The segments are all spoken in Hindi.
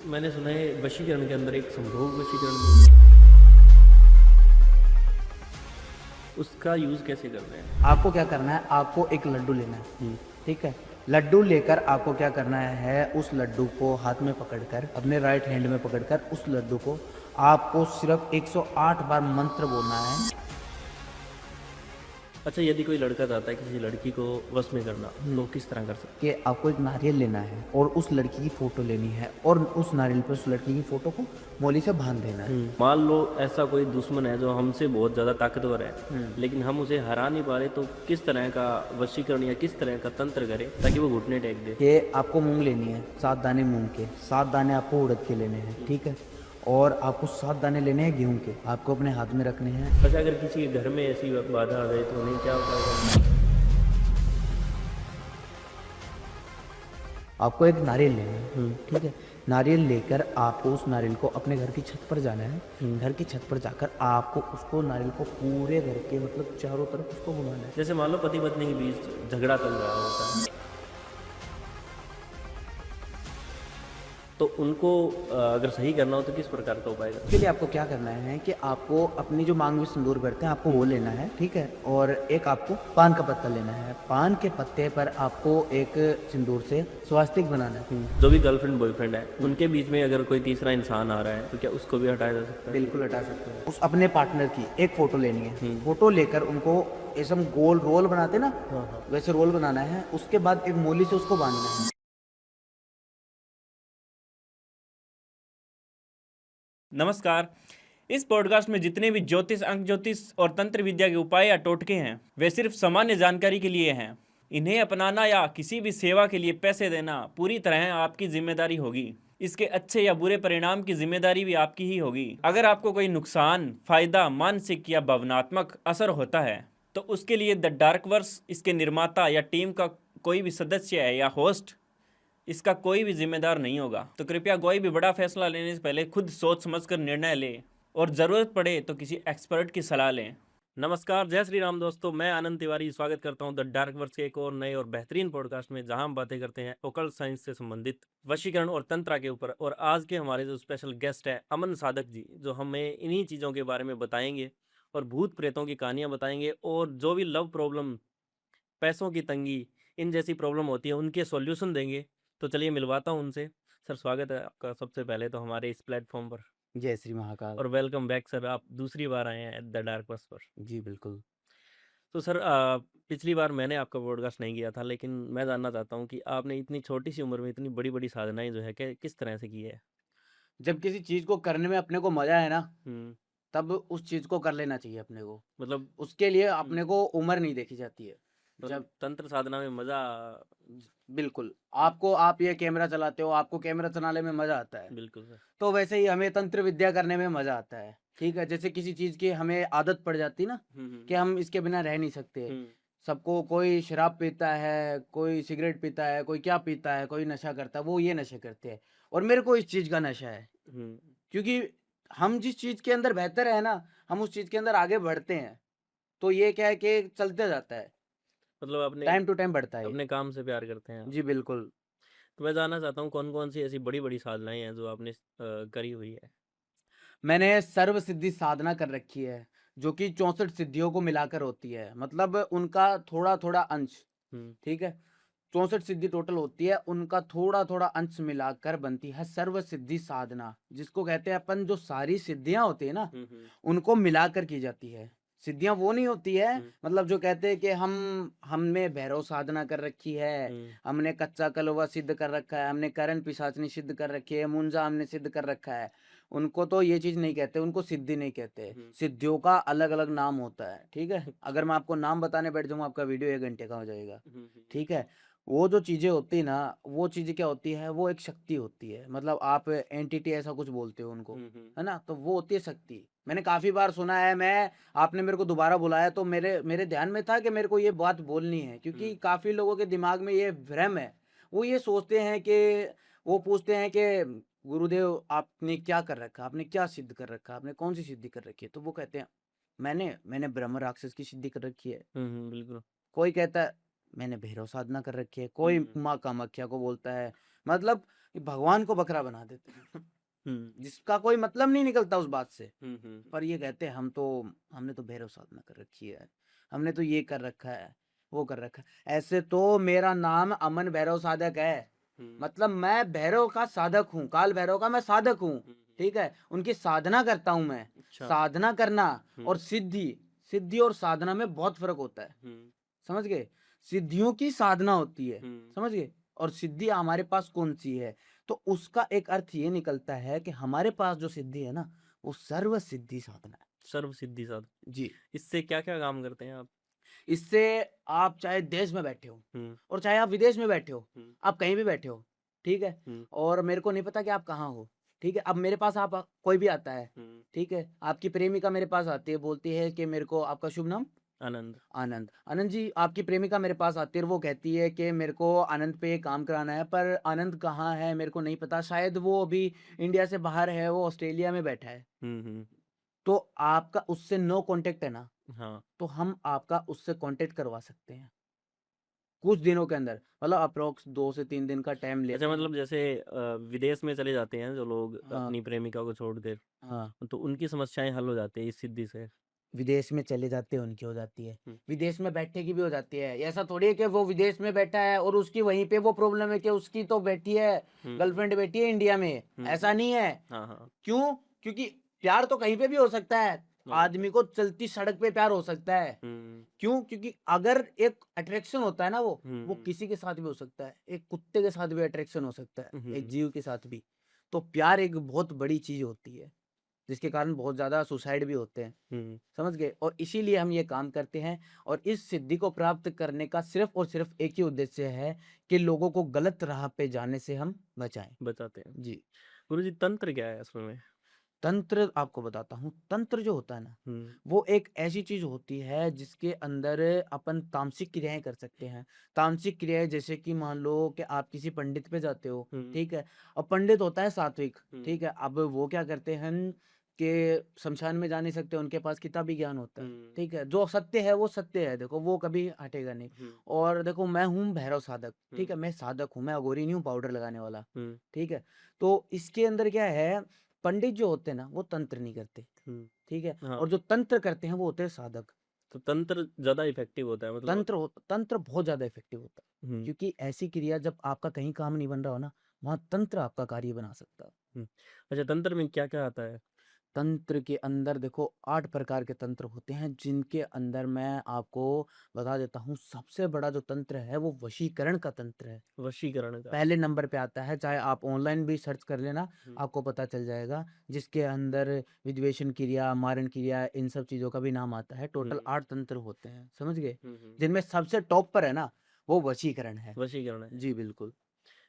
मैंने सुना है वशीकरण के अंदर एक संभोग वशीकरण भी है। उसका यूज़ कैसे करना है? आपको क्या करना है, आपको एक लड्डू लेना है। ठीक है। लड्डू लेकर आपको क्या करना है, उस लड्डू को हाथ में पकड़कर, अपने राइट हैंड में पकड़कर उस लड्डू को आपको सिर्फ 108 बार मंत्र बोलना है। अच्छा, यदि कोई लड़का चाहता है किसी लड़की को वश में करना, तो किस तरह कर सकता कि आपको एक नारियल लेना है और उस लड़की की फोटो लेनी है और उस नारियल पर उस लड़की की फोटो को मोली से बांध देना है। है? मान लो ऐसा कोई दुश्मन है जो हमसे बहुत ज़्यादा ताकतवर है, लेकिन हम उसे हरा नहीं पा रहे, तो किस तरह का वशीकरण या किस तरह का तंत्र करें ताकि वो घुटने टेक दे? कि आपको मूंग लेनी है, 7 दाने मूंग के, 7 दाने आपको उड़द के लेने हैं। ठीक है। और आपको 7 दाने लेने हैं गेहूं के, आपको अपने हाथ में रखने हैं। अच्छा, अगर किसी के घर में ऐसी बाधा आ जाए तो उन्हें क्या उपाय करना है? आपको एक नारियल लेना है। ठीक है। नारियल लेकर आपको उस नारियल को अपने घर की छत पर जाना है। घर की छत पर जाकर आपको उसको नारियल को पूरे घर के मतलब चारों तरफ उसको घुमाना है। जैसे मान लो पति पत्नी के बीच झगड़ा चल रहा होता है, तो उनको अगर सही करना हो तो किस प्रकार का उपाय करना इसके लिए आपको क्या करना है कि आपको अपनी जो मांग में सिंदूर भरते हैं आपको वो लेना है। ठीक है। और एक आपको पान का पत्ता लेना है। पान के पत्ते पर आपको एक सिंदूर से स्वास्तिक बनाना है। है? जो भी गर्लफ्रेंड बॉयफ्रेंड है, उनके बीच में अगर कोई तीसरा इंसान आ रहा है तो क्या उसको भी हटाया जा सकता है? बिल्कुल हटा सकते हैं। उस अपने पार्टनर की एक फोटो लेनी है। फोटो लेकर उनको ऐसे हम गोल रोल बनाते ना, वैसे रोल बनाना है। उसके बाद एक मोली से उसको बांधना है। नमस्कार। इस पॉडकास्ट में जितने भी ज्योतिष, अंक ज्योतिष और तंत्र विद्या के उपाय या टोटके हैं, वे सिर्फ सामान्य जानकारी के लिए हैं। इन्हें अपनाना या किसी भी सेवा के लिए पैसे देना पूरी तरह आपकी जिम्मेदारी होगी। इसके अच्छे या बुरे परिणाम की जिम्मेदारी भी आपकी ही होगी। अगर आपको कोई नुकसान, फायदा, मानसिक या भावनात्मक असर होता है तो उसके लिए द डार्क वर्स, इसके निर्माता या टीम का कोई भी सदस्य है या होस्ट, इसका कोई भी जिम्मेदार नहीं होगा। तो कृपया कोई भी बड़ा फैसला लेने से पहले खुद सोच समझकर निर्णय लें और ज़रूरत पड़े तो किसी एक्सपर्ट की सलाह लें। नमस्कार, जय श्री राम दोस्तों। मैं आनंद तिवारी स्वागत करता हूं द डार्क वर्स के एक और नए और बेहतरीन पॉडकास्ट में, जहां हम बातें करते हैं ओकल्ट साइंस से संबंधित वशीकरण और तंत्रा के ऊपर। और आज के हमारे जो स्पेशल गेस्ट है अमन साधक जी, जो हमें इन्हीं चीज़ों के बारे में बताएंगे और भूत प्रेतों की कहानियां बताएंगे, और जो भी लव प्रॉब्लम, पैसों की तंगी, इन जैसी प्रॉब्लम होती है उनके सॉल्यूशन देंगे। तो चलिए मिलवाता हूँ उनसे। सर, स्वागत है आपका सबसे पहले तो हमारे इस प्लेटफॉर्म पर, जय श्री महाकाल। और वेलकम बैक सर। आप दूसरी बार आए हैं द डार्क वर्स पर। जी बिल्कुल। तो सर, पिछली बार मैंने आपका पॉडकास्ट नहीं किया था, लेकिन मैं जानना चाहता हूँ कि आपने इतनी छोटी सी उम्र में इतनी बड़ी बड़ी साधनाएं जो है किस तरह से की है? जब किसी चीज को करने में अपने को मजा है ना, हम्म। तब उस चीज को कर लेना चाहिए अपने को। मतलब उसके लिए अपने को उम्र नहीं देखी जाती है। जब तंत्र साधना में मजा। बिल्कुल आपको, आप ये कैमरा चलाते हो, आपको कैमरा चलाने में मजा आता है, बिल्कुल सर। तो वैसे ही हमें तंत्र विद्या करने में मजा आता है। ठीक है। जैसे किसी चीज की हमें आदत पड़ जाती ना, कि हम इसके बिना रह नहीं सकते। हम्म। सबको, कोई शराब पीता है, कोई सिगरेट पीता है, कोई क्या पीता है, कोई नशा करता है, वो ये नशे करते हैं। और मेरे को इस चीज का नशा है, हम्म। क्योंकि हम जिस चीज के अंदर बेहतर है ना, हम उस चीज के अंदर आगे बढ़ते हैं। तो ये क्या है कि चलते जाता है, मतलब अपने टाइम टू टाइम बढ़ता है। अपने काम से प्यार करते हैं आप। जी बिल्कुल। तो मैं जानना चाहता हूँ कौन कौन सी ऐसी बड़ी बड़ी साधनाएं हैं जो आपने करी हुई है? मैंने सर्व सिद्धि साधना कर रखी है, जो कि 64 सिद्धियों को मिलाकर होती है, मतलब उनका थोड़ा थोड़ा अंश। हम्म। ठीक है। 64 सिद्धि टोटल होती है, उनका थोड़ा थोड़ा अंश मिलाकर बनती है सर्व सिद्धि साधना, जिसको कहते हैं अपन, जो सारी सिद्धियां होती है ना, उनको मिलाकर की जाती है। सिद्धियां वो नहीं होती है, मतलब जो कहते हैं कि हमने भैरव साधना कर रखी है, हमने कच्चा कलवा सिद्ध कर रखा है, हमने करण पिशाचनी सिद्ध कर रखी है, मुंजा हमने सिद्ध कर रखा है। उनको तो ये चीज नहीं कहते, उनको सिद्धि नहीं कहते। सिद्धियों का अलग अलग नाम होता है। ठीक है। अगर मैं आपको नाम बताने बैठ जाऊँ, आपका वीडियो 1 घंटे का हो जाएगा। ठीक है। वो जो चीजें होती है ना, वो चीजें क्या होती है, वो एक शक्ति होती है, मतलब आप एंटिटी ऐसा कुछ बोलते हो उनको, है ना, तो वो होती है शक्ति। मैंने काफी बार सुना है, मैं, आपने मेरे को दोबारा बुलाया तो मेरे मेरे ध्यान में था कि मेरे को ये बात बोलनी है, क्योंकि काफी लोगों के दिमाग में ये भ्रम है। वो ये सोचते हैं कि, वो पूछते हैं कि गुरुदेव आपने क्या कर रखा, आपने क्या सिद्ध कर रखा, आपने कौन सी सिद्धि कर रखी है, तो वो कहते हैं मैंने मैंने ब्रह्म राक्षस की सिद्धि कर रखी है। बिल्कुल। कोई कहता है मैंने भैरव साधना कर रखी है, कोई माँ कामाख्या को बोलता है मतलब भगवान को बकरा बना देते हैं जिसका कोई मतलब नहीं निकलता उस बात से। पर ये कहते हैं हमने तो भैरव साधना कर रखी है, हमने तो ये कर रखा है, वो कर रखा है। ऐसे तो मेरा नाम अमन भैरव साधक है, मतलब मैं भैरव का साधक हूँ, काल भैरव का मैं साधक हूँ, ठीक है। उनकी साधना करता हूँ मैं। अच्छा। साधना करना और सिद्धि और साधना में बहुत फर्क होता है, समझ गए। सिद्धियों की साधना होती है, समझ गए, और सिद्धि हमारे पास कौन सी है, तो उसका एक अर्थ ये निकलता है कि हमारे पास जो सिद्धि है ना, वो सर्व सिद्धि साधना है। सर्व सिद्धि साधन। जी। इससे क्या क्या काम करते हैं आप? इससे आप चाहे देश में बैठे हो और चाहे आप विदेश में बैठे हो, आप कहीं भी बैठे हो, ठीक है, और मेरे को नहीं पता कि आप कहाँ हो, ठीक है। अब मेरे पास आप कोई भी आता है, ठीक है, आपकी प्रेमिका मेरे पास आती है, बोलती है कि मेरे को, आपका शुभ नाम? आनंद। आनंद। आनंद जी, आपकी प्रेमिका मेरे पास आती है और वो कहती है कि मेरे को आनंद पे काम कराना है, पर आनंद कहाँ है मेरे को नहीं पता, शायद वो अभी इंडिया से बाहर है, वो ऑस्ट्रेलिया में बैठा है। तो आपका उससे नो कांटेक्ट है ना, हाँ। तो हम आपका उससे कांटेक्ट करवा सकते हैं कुछ दिनों के अंदर, मतलब अप्रोक्स 2 से 3 दिन का टाइम लेते अच्छा, हैं। मतलब जैसे विदेश में चले जाते हैं जो लोग हाँ, अपनी प्रेमिका को छोड़कर, हाँ। तो उनकी समस्याएं हल हो जाती है इस सिद्धि से। विदेश में चले जाते हैं उनकी हो जाती है, हम्म, विदेश में बैठे की भी हो जाती है। ऐसा थोड़ी है कि वो विदेश में बैठा है और उसकी वहीं पे वो प्रॉब्लम है कि उसकी तो बैठी है, गर्लफ्रेंड बैठी है इंडिया में, ऐसा नहीं है। हाँ हाँ। क्यों? क्योंकि प्यार तो कहीं पे भी हो सकता है, हाँ। आदमी को चलती सड़क पे प्यार हो सकता है। क्यों? क्योंकि अगर एक अट्रैक्शन होता है ना, वो किसी के साथ भी हो सकता है, एक कुत्ते के साथ भी अट्रैक्शन हो सकता है, एक जीव के साथ भी। तो प्यार एक बहुत बड़ी चीज होती है, जिसके कारण बहुत ज्यादा सुसाइड भी होते हैं, समझ गए। और इसीलिए हम ये काम करते हैं, और इस सिद्धि को प्राप्त करने का सिर्फ और सिर्फ एक ही उद्देश्य है कि लोगों को गलत राह पे जाने से हम बचाएं। बचाते हैं। जी। गुरुजी, तंत्र क्या है असल में? तंत्र आपको बताता हूँ, तंत्र जो होता है ना, वो एक ऐसी चीज होती है जिसके अंदर अपन तामसिक क्रियाएं कर सकते हैं। तामसिक क्रियाएं जैसे कि मान लो कि आप किसी पंडित पे जाते हो, ठीक है, और पंडित होता है सात्विक, ठीक है। अब वो क्या करते हैं कि शमशान में जा नहीं सकते, उनके पास किताबी ज्ञान होता है, ठीक है। जो सत्य है वो सत्य है, देखो वो कभी हटेगा नहीं। और देखो मैं हूँ भैरव साधक, ठीक है, मैं साधक हूँ, मैं अघोरी नहीं हूँ पाउडर लगाने वाला, ठीक है। तो इसके अंदर क्या है, पंडित जो होते हैं ना, वो तंत्र नहीं करते, ठीक है, हाँ। और जो तंत्र करते हैं वो होते हैं साधक। तो तंत्र ज्यादा इफेक्टिव होता है मतलब? तंत्र बहुत ज्यादा इफेक्टिव होता है, क्योंकि ऐसी क्रिया जब आपका कहीं काम नहीं बन रहा हो ना, वहां तंत्र आपका कार्य बना सकता है। अच्छा, तंत्र में क्या क्या आता है? तंत्र के अंदर देखो 8 प्रकार के तंत्र होते हैं, जिनके अंदर मैं आपको बता देता हूँ। सबसे बड़ा जो तंत्र है वो वशीकरण का तंत्र है, वशीकरण का? पहले नंबर पे आता है। चाहे आप ऑनलाइन भी सर्च कर लेना, आपको पता चल जाएगा, जिसके अंदर विद्वेषण क्रिया, मारण क्रिया, इन सब चीजों का भी नाम आता है। टोटल 8 तंत्र होते हैं, समझ गए, जिनमें सबसे टॉप पर है ना, वो वशीकरण है। वशीकरण है। जी बिल्कुल।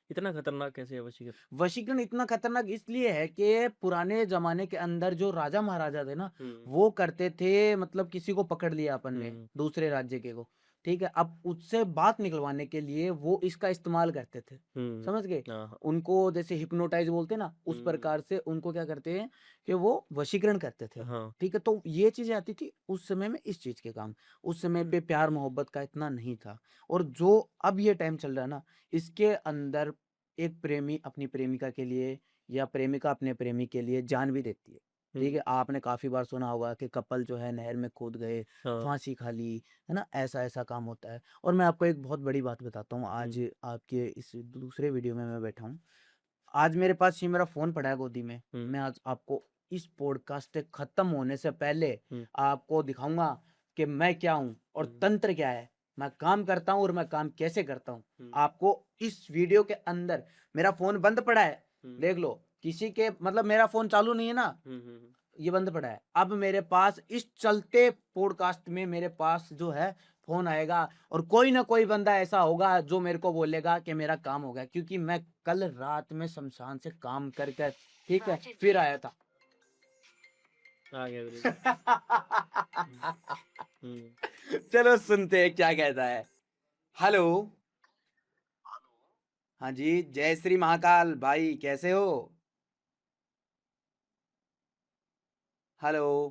इतना खतरनाक कैसे है वशीकरण? वशीकरण इतना खतरनाक इसलिए है कि पुराने जमाने के अंदर जो राजा महाराजा थे ना, वो करते थे, मतलब किसी को पकड़ लिया अपन ने, दूसरे राज्य के को, ठीक है, अब उससे बात निकलवाने के लिए वो इसका इस्तेमाल करते थे, समझ गए। हाँ। उनको जैसे हिप्नोटाइज बोलते हैं ना, उस प्रकार से उनको क्या करते हैं कि वो वशीकरण करते थे, हाँ। ठीक है। तो ये चीजें आती थी उस समय में, इस चीज के काम। उस समय पे प्यार मोहब्बत का इतना नहीं था, और जो अब ये टाइम चल रहा है ना, इसके अंदर एक प्रेमी अपनी प्रेमिका के लिए या प्रेमिका अपने प्रेमी के लिए जान भी देती है, ठीक है। आपने काफी बार सुना होगा कि कपल जो है नहर में कूद गए, हाँ। फांसी खा ली, है ना, ऐसा ऐसा काम होता है। और मैं आपको एक बहुत बड़ी बात बताता हूँ, आज आपके इस दूसरे वीडियो में मैं बैठा हूँ, आज मेरे पास ये मेरा फोन पड़ा है गोदी में, मैं आज आपको इस पॉडकास्ट खत्म होने से पहले आपको दिखाऊंगा कि मैं क्या हूँ और तंत्र क्या है, मैं काम करता हूँ और मैं काम कैसे करता हूँ। आपको इस वीडियो के अंदर, मेरा फोन बंद पड़ा है, देख लो, किसी के मतलब मेरा फोन चालू नहीं है ना, ये बंद पड़ा है। अब मेरे पास इस चलते पॉडकास्ट में मेरे पास जो है फोन आएगा, और कोई ना कोई बंदा ऐसा होगा जो मेरे को बोलेगा कि मेरा काम हो गया, क्योंकि मैं कल रात में शमशान से काम कर कर, ठीक है, फिर आया था। आ गया गुरुजी। चलो सुनते हैं क्या कहता है। हेलो। हाँ जी, जय श्री महाकाल भाई, कैसे हो? हेलो।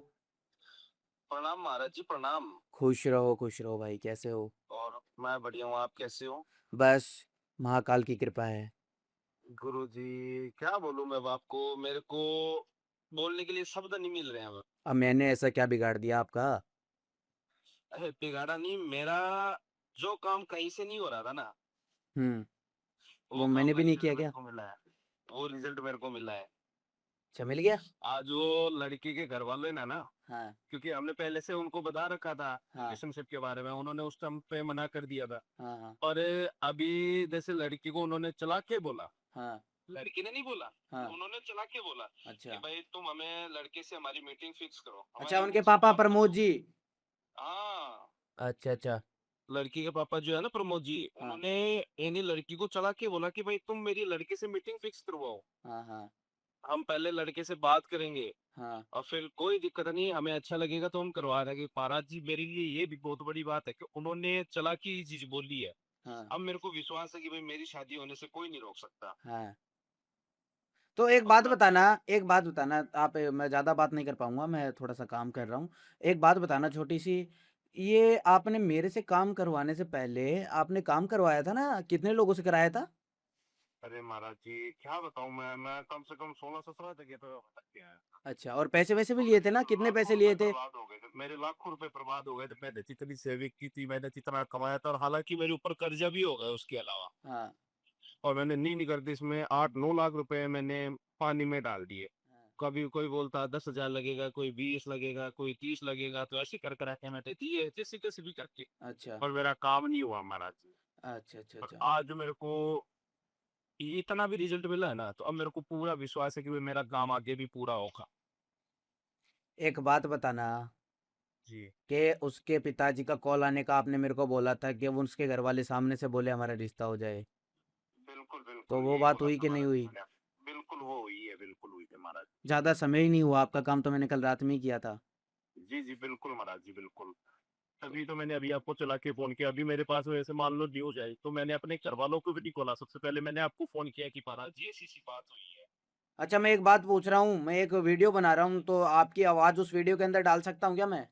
प्रणाम महाराज जी, प्रणाम। खुश रहो भाई, कैसे हो? और मैं बढ़िया हूँ, आप कैसे हो? बस महाकाल की कृपा है। गुरुजी क्या बोलूं मैं अब आपको, मेरे को बोलने के लिए शब्द नहीं मिल रहे हैं अब। अब मैंने ऐसा क्या बिगाड़ दिया आपका? अरे बिगाड़ा नहीं, मेरा जो काम कहीं से नहीं हो रहा था ना, हम्म। वो वो काम मैंने का भी नहीं रिजल्ट किया मेरे क्या? को मिला है। वो रिजल्ट मेरे को मिला है। अच्छा, मिल गया। आज वो लड़की के घर वाले ने ना, हाँ क्योंकि हमने पहले से उनको बता रखा था हाँ रिलेशनशिप के बारे में, उन्होंने उस टाइम पे मना कर दिया था। हाँ हाँ और अभी जैसे लड़की को उन्होंने चला के बोला, हाँ लड़की ने नहीं बोला, हाँ। उन्होंने चला के बोला कि अच्छा भाई तुम हमें लड़के से हमारी मीटिंग फिक्स करो, अच्छा, हमारी उनके इनसे पापा बात कर प्रमोद लो। जी। हाँ, अच्छा अच्छा। लड़की के पापा जो है ना प्रमोद जी, हाँ उन्होंने यानी लड़की को चला के बोला कि भाई तुम मेरी लड़के से मीटिंग फिक्स करवाओ, हाँ हाँ हम पहले लड़के से बात करेंगे हाँ और फिर कोई दिक्कत नहीं, हमें अच्छा लगेगा तो हम करवा देंगे। पारा जी मेरे लिए ये भी बहुत बड़ी बात है कि उन्होंने चला के ये चीज बोली है। हाँ अब मेरे को विश्वास है कि भाई मेरी शादी होने से कोई नहीं रोक सकता। हाँ। तो एक और बात मैं बताना, एक बात बताना आप, मैं ज़्यादा बात नहीं कर पाऊंगा, मैं थोड़ा सा काम कर रहा हूँ। एक बात बताना छोटी सी, ये आपने मेरे से काम करवाने से पहले आपने काम करवाया था ना, कितने लोगों से कराया था? अरे महाराज जी क्या बताऊं, मैं कम से कम 16-17 जगह पे भटक गया है। अच्छा, और पैसे वैसे भी और लिए मेरे थे ना, कितने लाखों पैसे रुपए लिए थे? बर्बाद हो गए थे, मेरे लाखों रुपए बर्बाद हो गए थे। मैंने जितनी सेविंग की थी, मैंने जितना कमाया था, और हालांकि मेरे ऊपर कर्जा भी हो गया उसके अलावा। हाँ और मैंने नहीं करती इसमें 8-9 लाख रुपए मैंने पानी में डाल दिए। हाँ। कभी कोई बोलता 10,000 लगेगा, कोई 20 लगेगा, कोई 30 लगेगा, तो ऐसे कर कर के मैं देती है जैसे कैसे भी करके। अच्छा और मेरा काम नहीं हुआ महाराज जी। अच्छा अच्छा और अच्छा। आज मेरे को ये इतना भी रिजल्ट मिला है ना, तो अब मेरे को पूरा विश्वास है कि भाई मेरा काम आगे भी पूरा होगा। एक बात बताना जी कि उसके पिताजी का कॉल आने का आपने मेरे को बोला था कि वो उसके घर वाले सामने से बोले हमारा रिश्ता हो जाए, बिल्कुल तो बिल्कुल वो यही बात बोला हुई था कि नहीं महाराज जी हुई? मैंने। बिल्कुल वो हुई है, बिल्कुल हुई है महाराज। ज़्यादा समय ही नहीं हुआ, आपका काम तो मैंने कल रात में ही किया था। जी जी बिल्कुल महाराज जी बिल्कुल। तभी तो मैंने अभी आपको चला के फोन किया। अभी मेरे पास वैसे मान लो न्यूज आई तो मैंने अपने घर वालों को भी नहीं खोला, सबसे पहले मैंने आपको फोन किया कि महाराज जी ऐसी सी बात हुई है। अच्छा, मैं एक बात पूछ रहा हूँ, मैं एक वीडियो बना रहा हूँ, तो आपकी आवाज़ उस वीडियो के अंदर डाल सकता हूँ क्या मैं?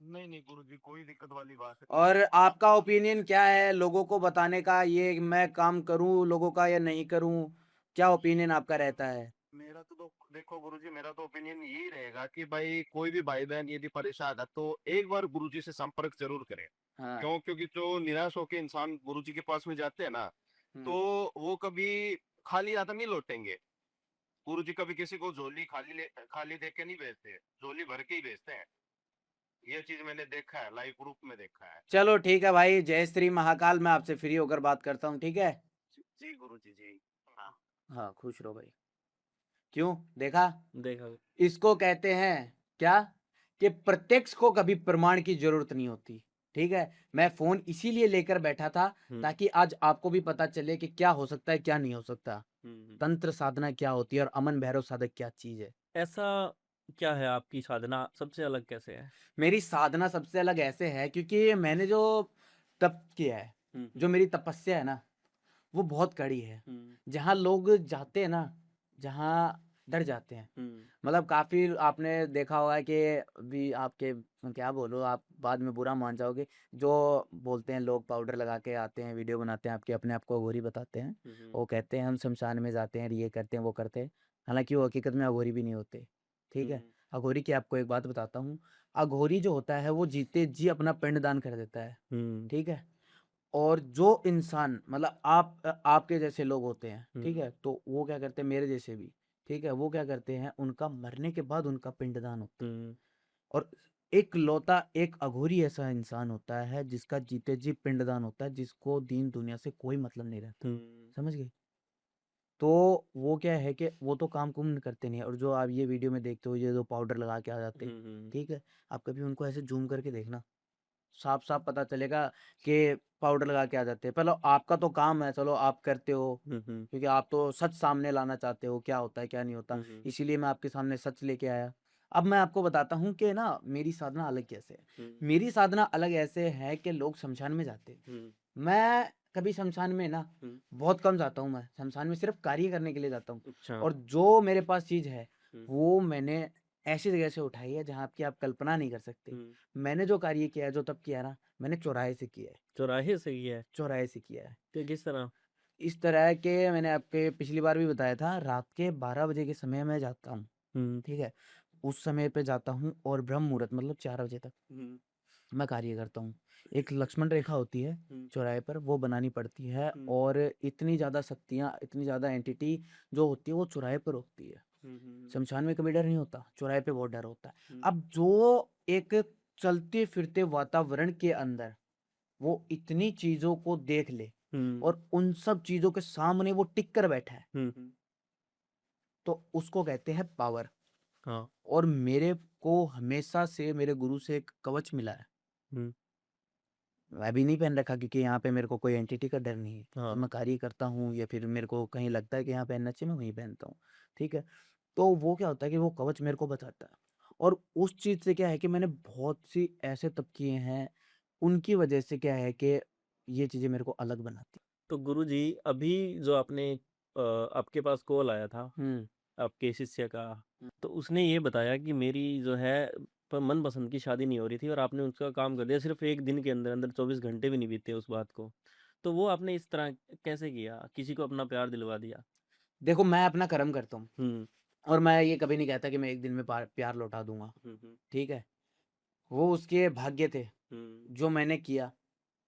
नहीं नहीं गुरु जी, कोई दिक्कत वाली बात और नहीं है। आपका ओपिनियन क्या है लोगों को बताने का, ये मैं काम करूँ लोगों का या नहीं करूँ? क्या ओपिनियन आपका रहता है? मेरा तो देखो गुरुजी, मेरा तो ओपिनियन यही रहेगा कि भाई कोई भी भाई बहन यदि परेशान है तो एक बार गुरुजी से संपर्क जरूर करें। हाँ। क्यों? क्योंकि जो निराश होकर इंसान गुरुजी के पास में जाते हैं ना, हुँ। तो वो कभी खाली हाथ नहीं लौटेंगे। गुरुजी कभी किसी को झोली खाली देख के नहीं भेजते, झोली भर के ही भेजते हैं। ये चीज मैंने देखा है, लाइव प्रूफ में देखा है। चलो ठीक है भाई, जय श्री महाकाल, मैं आपसे फ्री होकर बात करता हूँ, ठीक है? जी गुरुजी जी। हाँ हाँ, खुश रहो भाई। क्यों? देखा? देखा। इसको कहते हैं क्या, कि प्रत्यक्ष को कभी प्रमाण की जरूरत नहीं होती। ठीक है, मैं फोन इसीलिए लेकर बैठा था हम्म ताकि आज आपको भी पता चले कि क्या हो सकता है क्या नहीं हो सकता, हम्म। तंत्र साधना क्या होती है और अमन भैरव साधक क्या चीज है। ऐसा क्या है आपकी साधना सबसे अलग कैसे है? मेरी साधना सबसे अलग ऐसे है क्योंकि मैंने जो तप किया है, जो मेरी तपस्या है ना, वो बहुत कड़ी है। जहाँ लोग जाते हैं ना, जहाँ डर जाते हैं, मतलब काफ़ी आपने देखा होगा कि अभी आपके, क्या बोलो, आप बाद में बुरा मान जाओगे, जो बोलते हैं लोग पाउडर लगा के आते हैं, वीडियो बनाते हैं, आपके अपने आप को अघोरी बताते हैं, वो कहते हैं हम शमशान में जाते हैं, ये करते हैं वो करते हैं, हालांकि वो हकीकत में अघोरी भी नहीं होते। ठीक है, अघोरी की आपको एक बात बताता हूँ, अघोरी जो होता है वो जीते जी अपना पिंडदान कर देता है। ठीक है, और जो इंसान मतलब आपके जैसे लोग होते हैं, ठीक है, तो वो क्या करते हैं, मेरे जैसे भी, ठीक है, वो क्या करते हैं, उनका मरने के बाद उनका पिंडदान होता है। और एक लौता एक अघोरी ऐसा इंसान होता है जिसका जीते जी पिंडदान होता है, जिसको दीन दुनिया से कोई मतलब नहीं रहता। समझ गए? तो वो क्या है कि वो तो काम कुम करते नहीं है, और जो आप ये वीडियो में देखते हो, ये जो पाउडर लगा के आ जाते हैं, ठीक है, आप कभी उनको ऐसे जूम करके देखना, साफ साफ पता चलेगा कि पाउडर लगा के आ जाते हैं। पहले आपका तो काम है, चलो आप करते हो, क्योंकि आप तो सच सामने लाना चाहते हो, क्या होता है क्या नहीं होता, इसीलिए मैं आपके सामने सच लेके आया। अब मैं आपको बताता हूँ कि ना मेरी साधना अलग कैसे है। मेरी साधना अलग ऐसे है कि लोग शमशान में जाते हैं, मैं कभी शमशान में ना बहुत कम जाता हूँ, मैं शमशान में सिर्फ कार्य करने के लिए जाता हूँ। अच्छा। और जो मेरे पास चीज़ है वो मैंने ऐसी जगह से उठाई है जहाँ की आप कल्पना नहीं कर सकते। मैंने जो कार्य किया है, जो तब किया है ना, मैंने चौराहे से किया है, चौराहे से ही है? चौराहे से किया है। कि किस तरह? इस तरह है कि मैंने आपके पिछली बार भी बताया था, रात के 12 बजे के समय मैं जाता हूँ, ठीक है? उस समय पे जाता हूँ और ब्रह्म मुहूर्त मतलब 4 बजे तक मैं कार्य करता हूँ। एक लक्ष्मण रेखा होती है चौराहे पर, वो बनानी पड़ती है और इतनी ज़्यादा शक्तियाँ, इतनी ज़्यादा एंटिटी जो होती है वो चौराहे पर होती है। शमशान में कभी डर नहीं होता, चौराहे पे बहुत डर होता है। अब जो एक चलते-फिरते वातावरण के अंदर वो इतनी चीज़ों को देख ले और उन सब चीज़ों के सामने वो टिक कर बैठा है, तो उसको कहते हैं पावर। हाँ। और मेरे को हमेशा से मेरे गुरु से एक कवच मिला है। मैं अभी नहीं पहन रखा क्योंकि यहाँ पे मेरे को कोई एंटिटी का डर नहीं है। हाँ। जब मैं कार्य करता हूँ या फिर मेरे को कहीं लगता है कि यहाँ पहनना चाहिए, मैं वहीं पहनता हूँ, ठीक है? तो वो क्या होता है कि वो कवच मेरे को बचाता है और उस चीज़ से क्या है कि मैंने बहुत सी ऐसे तप किए हैं, उनकी वजह से क्या है कि ये चीज़ें मेरे को अलग बनाती तो गुरुजी अभी जो आपके पास कॉल आया था हैं। आपके शिष्य का, हुँ। तो उसने ये बताया कि मेरी जो है मनपसंद की शादी नहीं हो रही थी और आपने उसका काम कर दिया सिर्फ एक दिन के अंदर अंदर, 24 घंटे भी नहीं बीते उस बात को। तो वो आपने इस तरह कैसे किया, किसी को अपना प्यार दिलवा दिया? देखो मैं अपना कर्म करता हूँ हम्म। और मैं ये कभी नहीं कहता कि मैं एक दिन में प्यार लौटा दूँगा, हम्म। ठीक है? वो उसके भाग्य थे, हम्म। जो मैंने किया,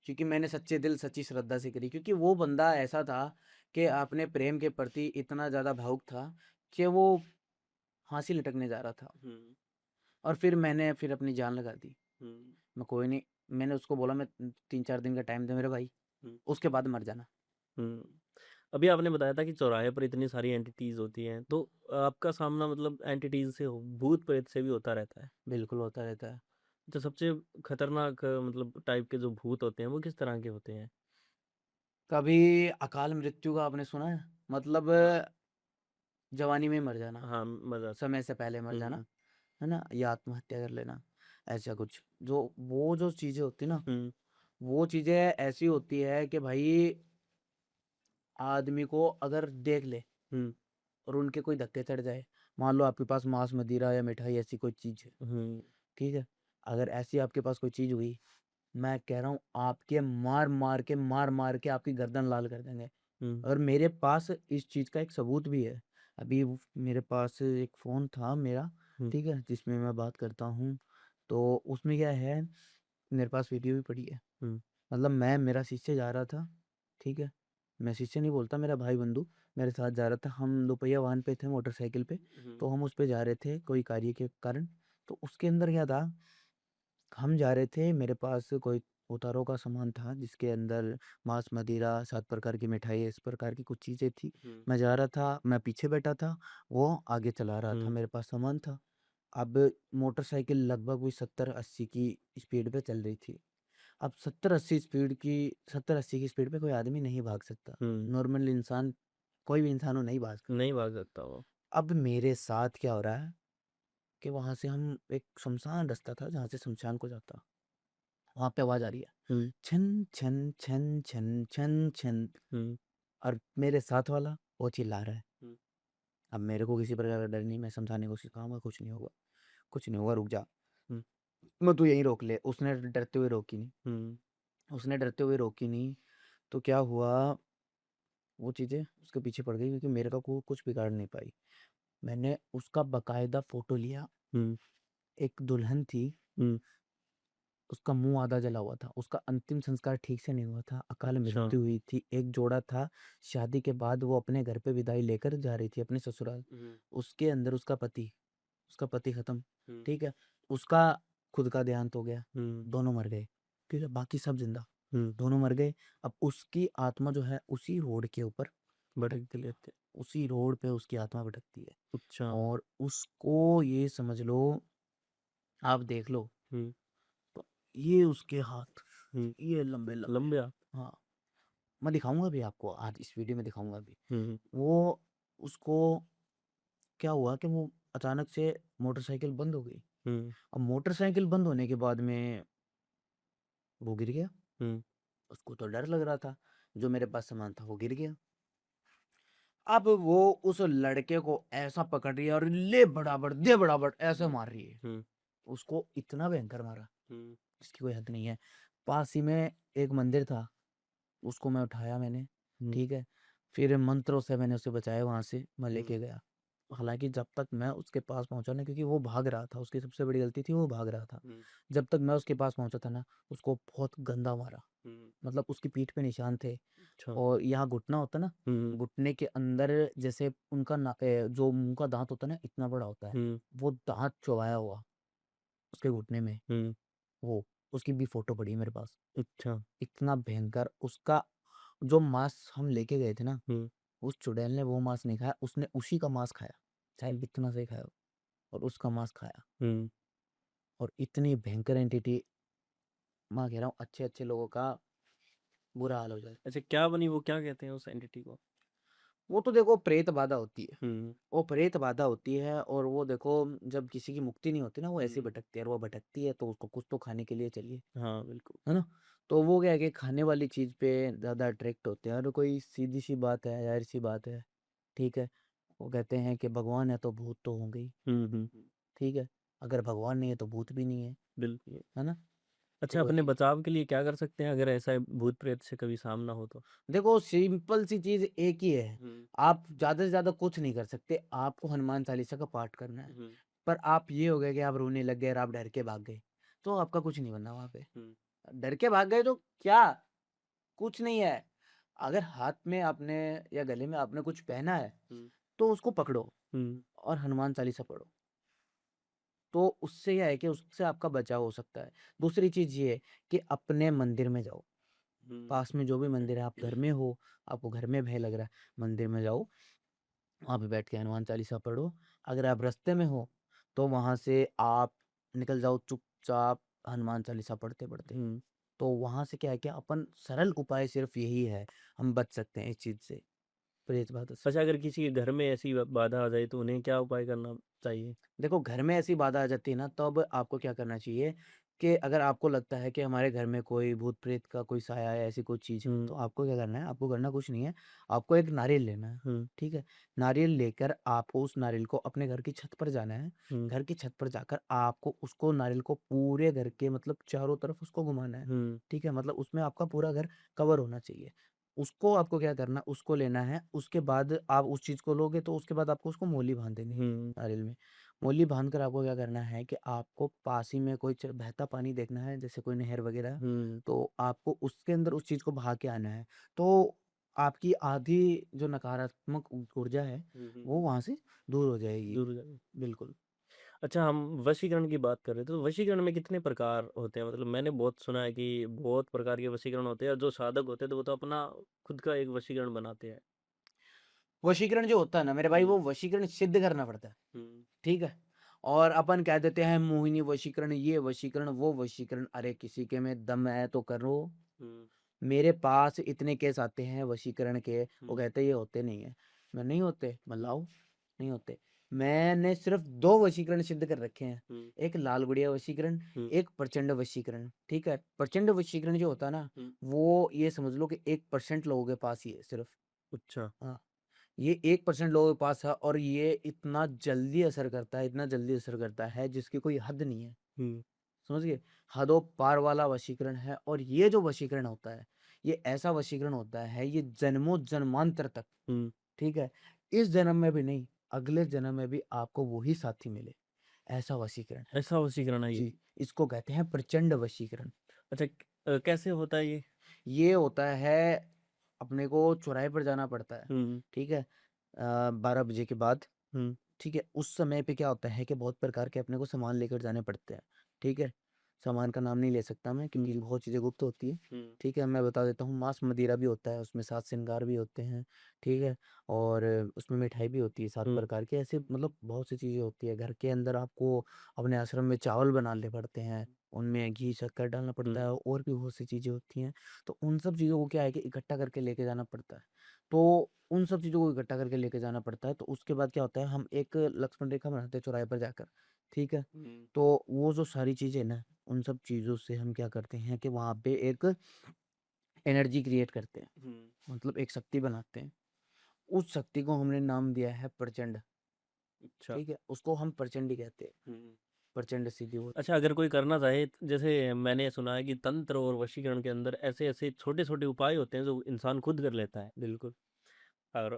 क्योंकि मैंने सच्चे दिल, सच्ची श्रद्धा से करी क्योंकि वो बंदा ऐसा था कि अपने प्रेम के प्रति इतना ज़्यादा भावुक था कि वो फांसी लटकने जा रहा था हम्म। और फिर मैंने फिर अपनी जान लगा दी। हम्म। मैं कोई नहीं मैंने उसको बोला मैं 3-4 दिन का टाइम दे मेरे भाई, हम्म। उसके बाद मर जाना। हम्म। अभी आपने बताया था कि चौराहे पर इतनी सारी एंटिटीज होती हैं, तो आपका सामना मतलब एंटिटीज से भूत प्रेत से भी होता रहता है? बिल्कुल होता रहता है। तो सबसे खतरनाक मतलब टाइप के जो भूत होते हैं वो किस तरह के होते हैं? कभी अकाल मृत्यु का आपने सुना है? मतलब हाँ। जवानी में मर जाना, हाँ, मदद। समय से पहले मर जाना, हम्म। है ना? या आत्महत्या कर लेना, ऐसा कुछ। वो जो चीज़ें होती हैं ना, हम्म। वो चीज़ें ऐसी होती है कि भाई आदमी को अगर देख ले हम्म। और उनके कोई धक्के चढ़ जाए, मान लो आपके पास मांस, मदिरा या मिठाई ऐसी कोई चीज़ है, हम्म। ठीक है? अगर ऐसी आपके पास कोई चीज़ हुई, मैं कह रहा हूँ आपके मार-मार के आपकी गर्दन लाल कर देंगे। हम्म। और मेरे पास इस चीज़ का एक सबूत भी है। अभी मेरे पास एक फ़ोन था मेरा, हम्म। ठीक है? जिसमें मैं बात करता हूँ, तो उसमें क्या है, मेरे पास वीडियो भी पड़ी है। हम्म। मतलब मेरा शिष्य जा रहा था, ठीक है? मैं शिष्य नहीं बोलता, मेरा भाई बंधु मेरे साथ जा रहा था। हम दोपहिया वाहन पे थे, मोटरसाइकिल पे, तो हम उस पे जा रहे थे कोई कार्य के कारण। तो उसके अंदर क्या था, हम जा रहे थे, मेरे पास कोई उतारों का सामान था जिसके अंदर मांस, मदिरा, 7 प्रकार की मिठाई, इस प्रकार की कुछ चीज़ें थी। हम्म। मैं जा रहा था, मैं पीछे बैठा था, वो आगे चला रहा था, हम्म। मेरे पास सामान था। अब मोटरसाइकिल लगभग वही 70-80 की स्पीड पे चल रही थी। अब 70-80 की स्पीड पे कोई आदमी नहीं भाग सकता। हम्म। नॉर्मल इंसान, कोई भी इंसान वो नहीं भाग सकता। नहीं भाग सकता वो। अब मेरे साथ क्या हो रहा है कि वहाँ से हम एक सुनसान रास्ता था जहाँ से शमशान को जाता। वहाँ पे आवाज़ आ रही है, हम्म। छन, छन, छन, छन, छन, छन हम्म। और मेरे साथ वाला वो चिल्ला रहा है। हम्म। अब मेरे को किसी प्रकार का डर नहीं, मैं समझाने की कोशिश करूँगा, कुछ नहीं होगा, रुक जा। हम्म। मैं तू यहीं रोक ले, उसने डरते हुए रोकी नहीं, हम्म। तो क्या हुआ, वो चीज़ें उसके पीछे पड़ गई क्योंकि मेरे का कुछ बिगाड़ नहीं पाई। मैंने उसका बाकायदा फ़ोटो लिया, हम्म। एक दुल्हन थी, हम्म। उसका मुँह आधा जला हुआ था, उसका अंतिम संस्कार ठीक से नहीं हुआ था, अकाल अच्छा। मृत्यु हुई थी। एक जोड़ा था, शादी के बाद वो अपने घर पे विदाई लेकर जा रही थी अपने ससुराल। हम्म। उसके अंदर उसका पति खत्म, हम्म। ठीक है? उसका खुद का देहांत हो गया, हम्म। दोनों मर गए, ठीक है? बाकी सब ज़िंदा, हम्म। दोनों मर गए। अब उसकी आत्मा जो है उसी रोड के ऊपर भटकते लेते। उसी रोड पे उसकी आत्मा भटकती है अच्छा। और उसको ये समझ लो, आप देख लो, हम्म। तो ये उसके हाथ, हम्म। ये लंबे-लंबे। लंबे हाथ। हाँ, मैं दिखाऊँगा भी आपको, आज इस वीडियो में दिखाऊँगा भी। हम्म। वो उसको क्या हुआ कि वो अचानक से मोटरसाइकिल बंद हो गई। हम्म। अब मोटरसाइकिल बंद होने के बाद में वो गिर गया। हम्म। उसको तो डर लग रहा था, जो मेरे पास सामान था वो गिर गया। अब वो उस लड़के को ऐसा पकड़ रही है और ले बराबर, दे बराबर ऐसे मार रही है। हम्म। उसको इतना भयंकर मारा, हम्म। जिसकी कोई हद नहीं है। पास ही में एक मंदिर था, उसको मैं उठाया मैंने, हम्म। ठीक है? फिर मंत्रों से मैंने उसे बचाया, वहाँ से मैं लेके हम्म गया। हालाँकि जब तक मैं उसके पास पहुँचा ना, क्योंकि वो भाग रहा था, उसकी सबसे बड़ी गलती थी वो भाग रहा था। हम्म जब तक मैं उसके पास पहुँचा था ना, उसको बहुत गंदा मारा। हम्म, मतलब उसकी पीठ पे निशान थे अच्छा। और यहाँ घुटना होता है ना, हम्म घुटने के अंदर जैसे उनका जो मुँह का दाँत होता है ना, इतना बड़ा होता है, हम्म वो दाँत चबाया हुआ उसके घुटने में, हम्म, वो, उसकी भी फ़ोटो पड़ी है मेरे पास। अच्छा। इतना भयंकर उसका जो मांस हम लेके गए थे ना, हम्म उस चुड़ैल ने वो मांस नहीं खाया, उसने उसी का मांस खाया, चाहे कितना से खाया हो, और उसका मांस खाया। हम्म और इतनी भयंकर एंटिटी, मैं कह रहा हूँ अच्छे-अच्छे लोगों का बुरा हाल हो जाए। अच्छा, क्या बनी वो, क्या कहते हैं उस एंटिटी को? वो तो देखो प्रेत बाधा होती है। हम्म वो प्रेत बाधा होती है, और वो देखो जब किसी की मुक्ति नहीं होती ना, वो ऐसे ही हम्म, भटकती है, और वो भटकती है तो उसको कुछ तो खाने के लिए चाहिए, हाँ बिल्कुल। है ना? तो वो क्या है कि खाने वाली चीज़ पे ज़्यादा अट्रैक्ट होते हैं, और कोई सीधी-सी बात है, ज़ाहिर-सी बात है, ठीक है? वो कहते हैं कि भगवान है तो भूत तो होंगे ही, ठीक है? अगर भगवान नहीं है तो भूत भी नहीं बिल्कुल। है ना? तो अच्छा, वही अपने चीज़। बचाव के लिए क्या कर सकते हैं अगर ऐसा भूत प्रेत से कभी सामना हो तो? देखो सिंपल सी चीज़ एक ही है, हम्म आप ज़्यादा से ज़्यादा कुछ नहीं कर सकते, आपको हनुमान चालीसा का पाठ करना है। हम्म पर आप ये हो गया कि आप रोने लग गए और आप डर के भाग गए, तो आपका कुछ नहीं बनना वहाँ पे। हम्म डर के भाग गए तो क्या? कुछ नहीं है। अगर हाथ में आपने या गले में आपने कुछ पहना है, हम्म तो उसको पकड़ो हम्म और हनुमान चालीसा पढ़ो। तो उससे क्या है कि उससे आपका बचाव हो सकता है। दूसरी चीज़ ये है कि अपने मंदिर में जाओ। हम्म पास में जो भी मंदिर है, आप घर में हो, आपको घर में भय लग रहा है, मंदिर में जाओ, वहाँ पे बैठ के हनुमान चालीसा पढ़ो। अगर आप रास्ते में हो, तो वहाँ से आप निकल जाओ चुपचाप हनुमान चालीसा पढ़ते-पढ़ते। हम्म। तो वहाँ से क्या है कि अपन सरल उपाय सिर्फ़ यही है, हम बच सकते हैं इस चीज़ से, प्रेत बाधा से। अच्छा, अगर किसी के घर में ऐसी बाधा आ जाए तो उन्हें क्या उपाय करना चाहिए? देखो घर में ऐसी बाधा आ जाती है ना, तब आपको क्या करना चाहिए कि अगर आपको लगता है कि हमारे घर में कोई भूत प्रेत का कोई साया है, ऐसी कोई चीज़ है, हम्म तो आपको क्या करना है, आपको करना कुछ नहीं है, आपको एक नारियल लेना है, हम्म ठीक है? नारियल लेकर आपको उस नारियल को अपने घर की छत पर जाना है, हम्म घर की छत पर जाकर आपको उसको नारियल को पूरे घर के मतलब चारों तरफ उसको घुमाना है, हम्म ठीक है? मतलब उसमें आपका पूरा घर कवर होना चाहिए। उसको आपको क्या करना, उसको लेना है, उसके बाद आप उस चीज़ को लोगे तो उसके बाद आपको उसको मोली बाँध देनी है हम्म नारियल में। मूली बाँधकर आपको क्या करना है कि आपको पास ही में कोई बहता पानी देखना है, जैसे कोई नहर वगैरह, हम्म तो आपको उसके अंदर उस चीज़ को बहा के आना है। तो आपकी आधी जो नकारात्मक ऊर्जा है, वो हम्म, वहाँ से दूर हो जाएगी। दूर हो जाएगा। बिल्कुल। अच्छा, हम वशीकरण की बात कर रहे थे, तो वशीकरण में कितने प्रकार होते हैं? मतलब मैंने बहुत सुना है कि बहुत प्रकार के वशीकरण होते हैं, और जो साधक होते हैं तो वो तो अपना खुद का एक वशीकरण बनाते हैं। वशीकरण जो होता है ना मेरे भाई, हम्म वो वशीकरण सिद्ध करना पड़ता है, हम्म ठीक है? और अपन कह देते हैं मोहिनी वशीकरण, ये वशीकरण, वो वशीकरण, अरे किसी के में दम है तो करो। हम्म मेरे पास इतने केस आते हैं वशीकरण के, वो हम्म कहते हैं ये होते नहीं है। मैं नहीं होते, मैं लाओ, नहीं होते। मैंने सिर्फ 2 वशीकरण सिद्ध कर रखे हैं। हम्म एक लाल गुड़िया वशीकरण, हम्म एक प्रचंड वशीकरण, ठीक है? प्रचंड वशीकरण जो होता है ना, हम्म, वो ये समझ लो कि 1% लोगों के पास ही है सिर्फ। अच्छा। हाँ, ये 1% लोगों के पास है, और ये इतना जल्दी असर करता है, इतना जल्दी असर करता है जिसकी कोई हद नहीं है। हम्म समझ गए? हदों पार वाला वशीकरण है, और ये जो वशीकरण होता है, ये ऐसा वशीकरण होता है, ये जन्मों जन्मांतर तक, हम्म ठीक है? इस जन्म में भी नहीं, अगले जन्म में भी आपको वही साथी मिले, ऐसा वशीकरण है। ऐसा वशीकरण है ये? जी, इसको कहते हैं प्रचंड वशीकरण। अच्छा, कैसे होता है ये? ये होता है, अपने को चौराहे पर जाना पड़ता है, हम्म ठीक है? 12 बजे के बाद, हम्म ठीक है? उस समय पे क्या होता है कि बहुत प्रकार के अपने को सामान लेकर जाने पड़ते हैं, ठीक है? सामान का नाम नहीं ले सकता मैं, हम्म क्योंकि बहुत चीज़ें गुप्त होती हैं, हम्म ठीक है? मैं बता देता हूँ, मांस मदिरा भी होता है, उसमें 7 श्रृंगार भी होते हैं, ठीक है? और उसमें मिठाई भी होती है 7 हम्म प्रकार की, ऐसे मतलब बहुत सी चीज़ें होती है। घर के अंदर आपको अपने आश्रम में चावल बनाने पड़ते हैं, उनमें घी शक्कर डालना पड़ता है, और भी बहुत सी चीज़ें होती हैं। तो उन सब चीज़ों को क्या है कि इकट्ठा करके लेके जाना पड़ता है। तो उन सब चीज़ों को इकट्ठा करके लेके जाना पड़ता है, तो उसके बाद क्या होता है, हम एक लक्ष्मण रेखा बनाते हैं चौराहे पर जाकर, ठीक है? हम्म तो वो जो सारी चीज़ें ना, उन सब चीज़ों से हम क्या करते हैं कि वहाँ पे एक एनर्जी क्रिएट करते हैं, हम्म, मतलब एक शक्ति बनाते हैं। उस शक्ति को हमने नाम दिया है प्रचंड, अच्छा। ठीक है? उसको हम प्रचंड ही कहते हैं, हम्म। प्रचंड सिद्धि होती अच्छा, अगर कोई करना चाहे, जैसे मैंने सुना है कि तंत्र और वशीकरण के अंदर ऐसे ऐसे छोटे छोटे उपाय होते हैं जो इंसान खुद कर लेता है। है। बिल्कुल। और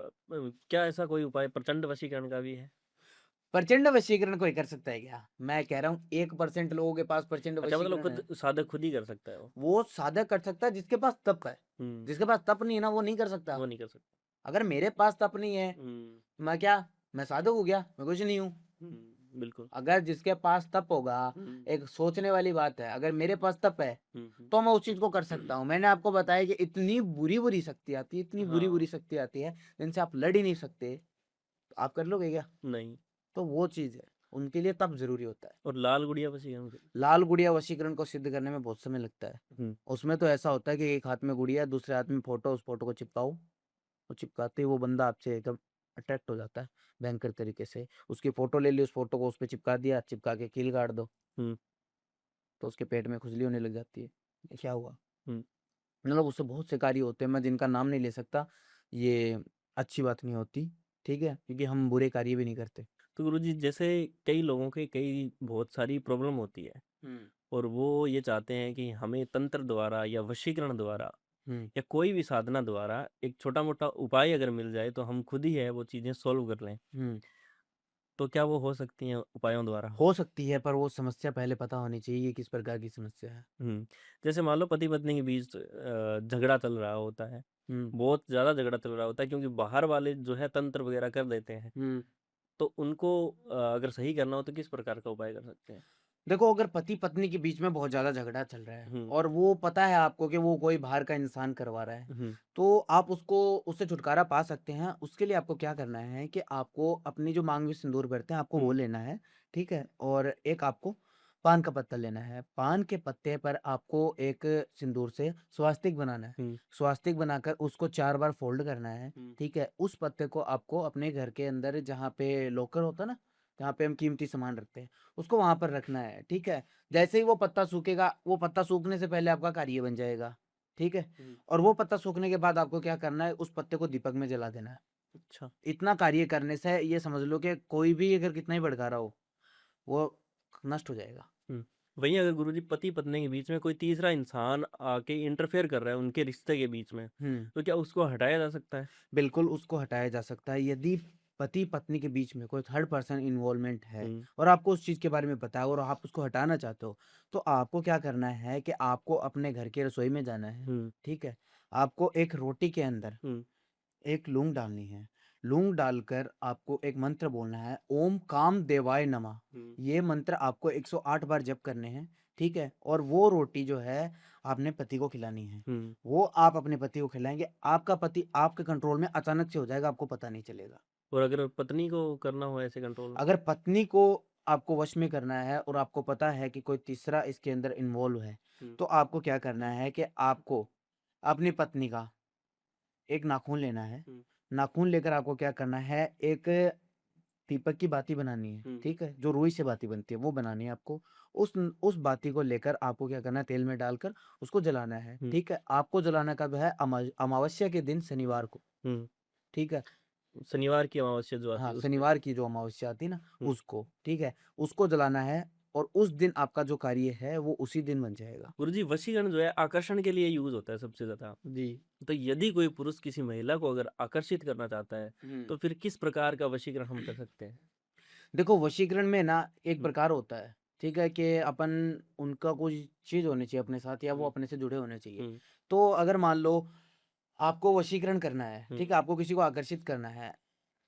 क्या ऐसा कोई उपाय प्रचंड वशीकरण का भी है? प्रचंड वशीकरण कोई कर सकता है क्या? मैं कह रहा हूँ 1% लोगों के पास प्रचंड अच्छा, मतलब वशीकरण है। खुद साधक खुद ही कर सकता है वो? वो साधक कर सकता है जिसके पास तप है। हुँ, जिसके पास तप नहीं है ना, वो नहीं कर सकता। वो नहीं कर सकता। अगर मेरे पास तप नहीं है, हुँ, मैं क्या? मैं साधक हो गया? मैं कुछ नहीं हूँ। बिल्कुल। अगर जिसके पास तप होगा, हुँ, एक सोचने वाली बात है, अगर मेरे पास तप है, हुँ। तो मैं उस चीज़ को कर सकता हूँ। मैंने आपको बताया कि इतनी बुरी-बुरी शक्ति आती है, इतनी हाँ, बुरी-बुरी शक्ति आती है, जिनसे आप लड़ ही नहीं सकते। तो आप कर लोगे क्या? नहीं। तो वो चीज़ है, उनके लिए तप ज़रूरी होता है। और लाल गुड़िया वशीकरण फिर? लाल गुड़िया वशीकरण को सिद्ध करने में बहुत समय लगता है। हुँ, उसमें तो ऐसा होता है कि एक हाथ में गुड़िया, दूसरे हाथ में फ़ोटो, उस फ़ोटो को चिपकाओ। वो चिपकाते ही वो बंदा आपसे एकदम अट्रैक्ट हो जाता है, भयंकर तरीके से। उसकी फ़ोटो ले ली, उस फ़ोटो को उस पे चिपका दिया, चिपका के कील गाड़ दो, हुँ, तो उसके पेट में खुजली होने लग जाती है। ये क्या हुआ? हुँ। मतलब उससे बहुत से कार्य होते हैं, मैं जिनका नाम नहीं ले सकता, ये अच्छी बात नहीं होती, ठीक है? क्योंकि हम बुरे कार्य भी नहीं करते। तो गुरुजी, जैसे कई लोगों के कई बहुत सारी प्रॉब्लम होती है हुँ, और वो ये चाहते हैं कि हमें तंत्र द्वारा या वशीकरण द्वारा हुँ, या कोई भी साधना द्वारा एक छोटा-मोटा उपाय अगर मिल जाए तो हम खुद ही है वो चीज़ें सॉल्व कर लें। हुँ। तो क्या वो हो सकती हैं उपायों द्वारा? हो सकती है, पर वो समस्या पहले पता होनी चाहिए, ये किस प्रकार की समस्या है। हुँ। जैसे मान लो पति-पत्नी के बीच झगड़ा चल रहा होता है। हुँ, बहुत ज़्यादा झगड़ा चल रहा होता है क्योंकि बाहर वाले जो है तंत्र वगैरह कर देते हैं। हुँ। तो उनको अगर सही करना हो तो किस प्रकार का उपाय कर सकते हैं? देखो, अगर पति-पत्नी के बीच में बहुत ज़्यादा झगड़ा चल रहा है हुँ, और वो पता है आपको कि वो कोई बाहर का इंसान करवा रहा है, हुँ, तो आप उसको उससे छुटकारा पा सकते हैं। उसके लिए आपको क्या करना है कि आपको अपनी जो माँग में सिंदूर भरते हैं, आपको वो हुँ, लेना है, ठीक है? और एक आपको पान का पत्ता लेना है। पान के पत्ते पर आपको एक सिंदूर से स्वास्तिक बनाना है। हुँ, स्वास्तिक बनाकर उसको 4 बार फ़ोल्ड करना है, हुँ, ठीक है? उस पत्ते को आपको अपने घर के अंदर जहाँ पे लॉकर होता है ना, जहाँ पे हम कीमती सामान रखते हैं, उसको वहाँ पर रखना है, ठीक है? जैसे ही वो पत्ता सूखेगा, वो पत्ता सूखने से पहले आपका कार्य बन जाएगा, ठीक है? हुँ। और वो पत्ता सूखने के बाद आपको क्या करना है, उस पत्ते को दीपक में जला देना है। अच्छा। इतना कार्य करने से ये समझ लो कि कोई भी अगर कितना ही भड़का हो, वो नष्ट हो जाएगा। हुँ। वहीं अगर गुरुजी पति-पत्नी के बीच में कोई तीसरा इंसान आके इंटरफेयर कर रहा है उनके रिश्ते के बीच में, हुँ। तो क्या उसको हटाया जा सकता है? बिल्कुल, उसको हटाया जा सकता है यदि पति-पत्नी के बीच में कोई थर्ड पर्सन इन्वॉल्वमेंट है हुँ, और आपको उस चीज़ के बारे में पता है और आप उसको हटाना चाहते हो, तो आपको क्या करना है कि आपको अपने घर की रसोई में जाना है, हुँ, ठीक है? आपको एक रोटी के अंदर हुँ, एक लौंग डालनी है। लौंग डालकर आपको एक मंत्र बोलना है, ओम कामदेवाय नमः। हुँ, ये मंत्र आपको 108 बार जप करने हैं, ठीक है? और वो रोटी जो है आपने पति को खिलानी है। हुँ। वो आप अपने पति को खिलाएँगे, आपका पति आपके कंट्रोल में अचानक से हो जाएगा, आपको पता नहीं चलेगा। और अगर पत्नी को करना हो ऐसे कंट्रोल? अगर पत्नी को आपको वश में करना है और आपको पता है कि कोई तीसरा इसके अंदर इन्वॉल्व है, हुँ, तो आपको क्या करना है कि आपको अपनी पत्नी का एक नाखून लेना है। हुँ, नाखून लेकर आपको क्या करना है, एक दीपक की बाती बनानी है, हुँ, ठीक है? जो रुई से बाती बनती है, वो बनानी है आपको। उस बाती को लेकर आपको क्या करना है, तेल में डालकर उसको जलाना है, हुँ, ठीक है? आपको जलाना कब है? अमावस्या के दिन शनिवार को, हुँ। ठीक है? शनिवार की अमावस्या जो आती हाँ, है उस पे? शनिवार की जो अमावस्या आती है ना, हुँ। उसको, ठीक है? उसको जलाना है और उस दिन आपका जो कार्य है, वो उसी दिन बन जाएगा। गुरुजी, वशीकरण जो है आकर्षण के लिए यूज़ होता है सबसे ज़्यादा। जी। तो यदि कोई पुरुष किसी महिला को अगर आकर्षित करना चाहता है, हुँ। तो फिर किस प्रकार का वशीकरण हम कर सकते हैं? देखो, वशीकरण में ना एक हुँ, प्रकार होता है, ठीक है? कि अपन उनका कोई चीज़ होनी चाहिए अपने साथ या वो हुँ, अपने से जुड़े होने चाहिए। हुँ, तो अगर मान लो आपको वशीकरण करना है, हुँ, ठीक है? आपको किसी को आकर्षित करना है,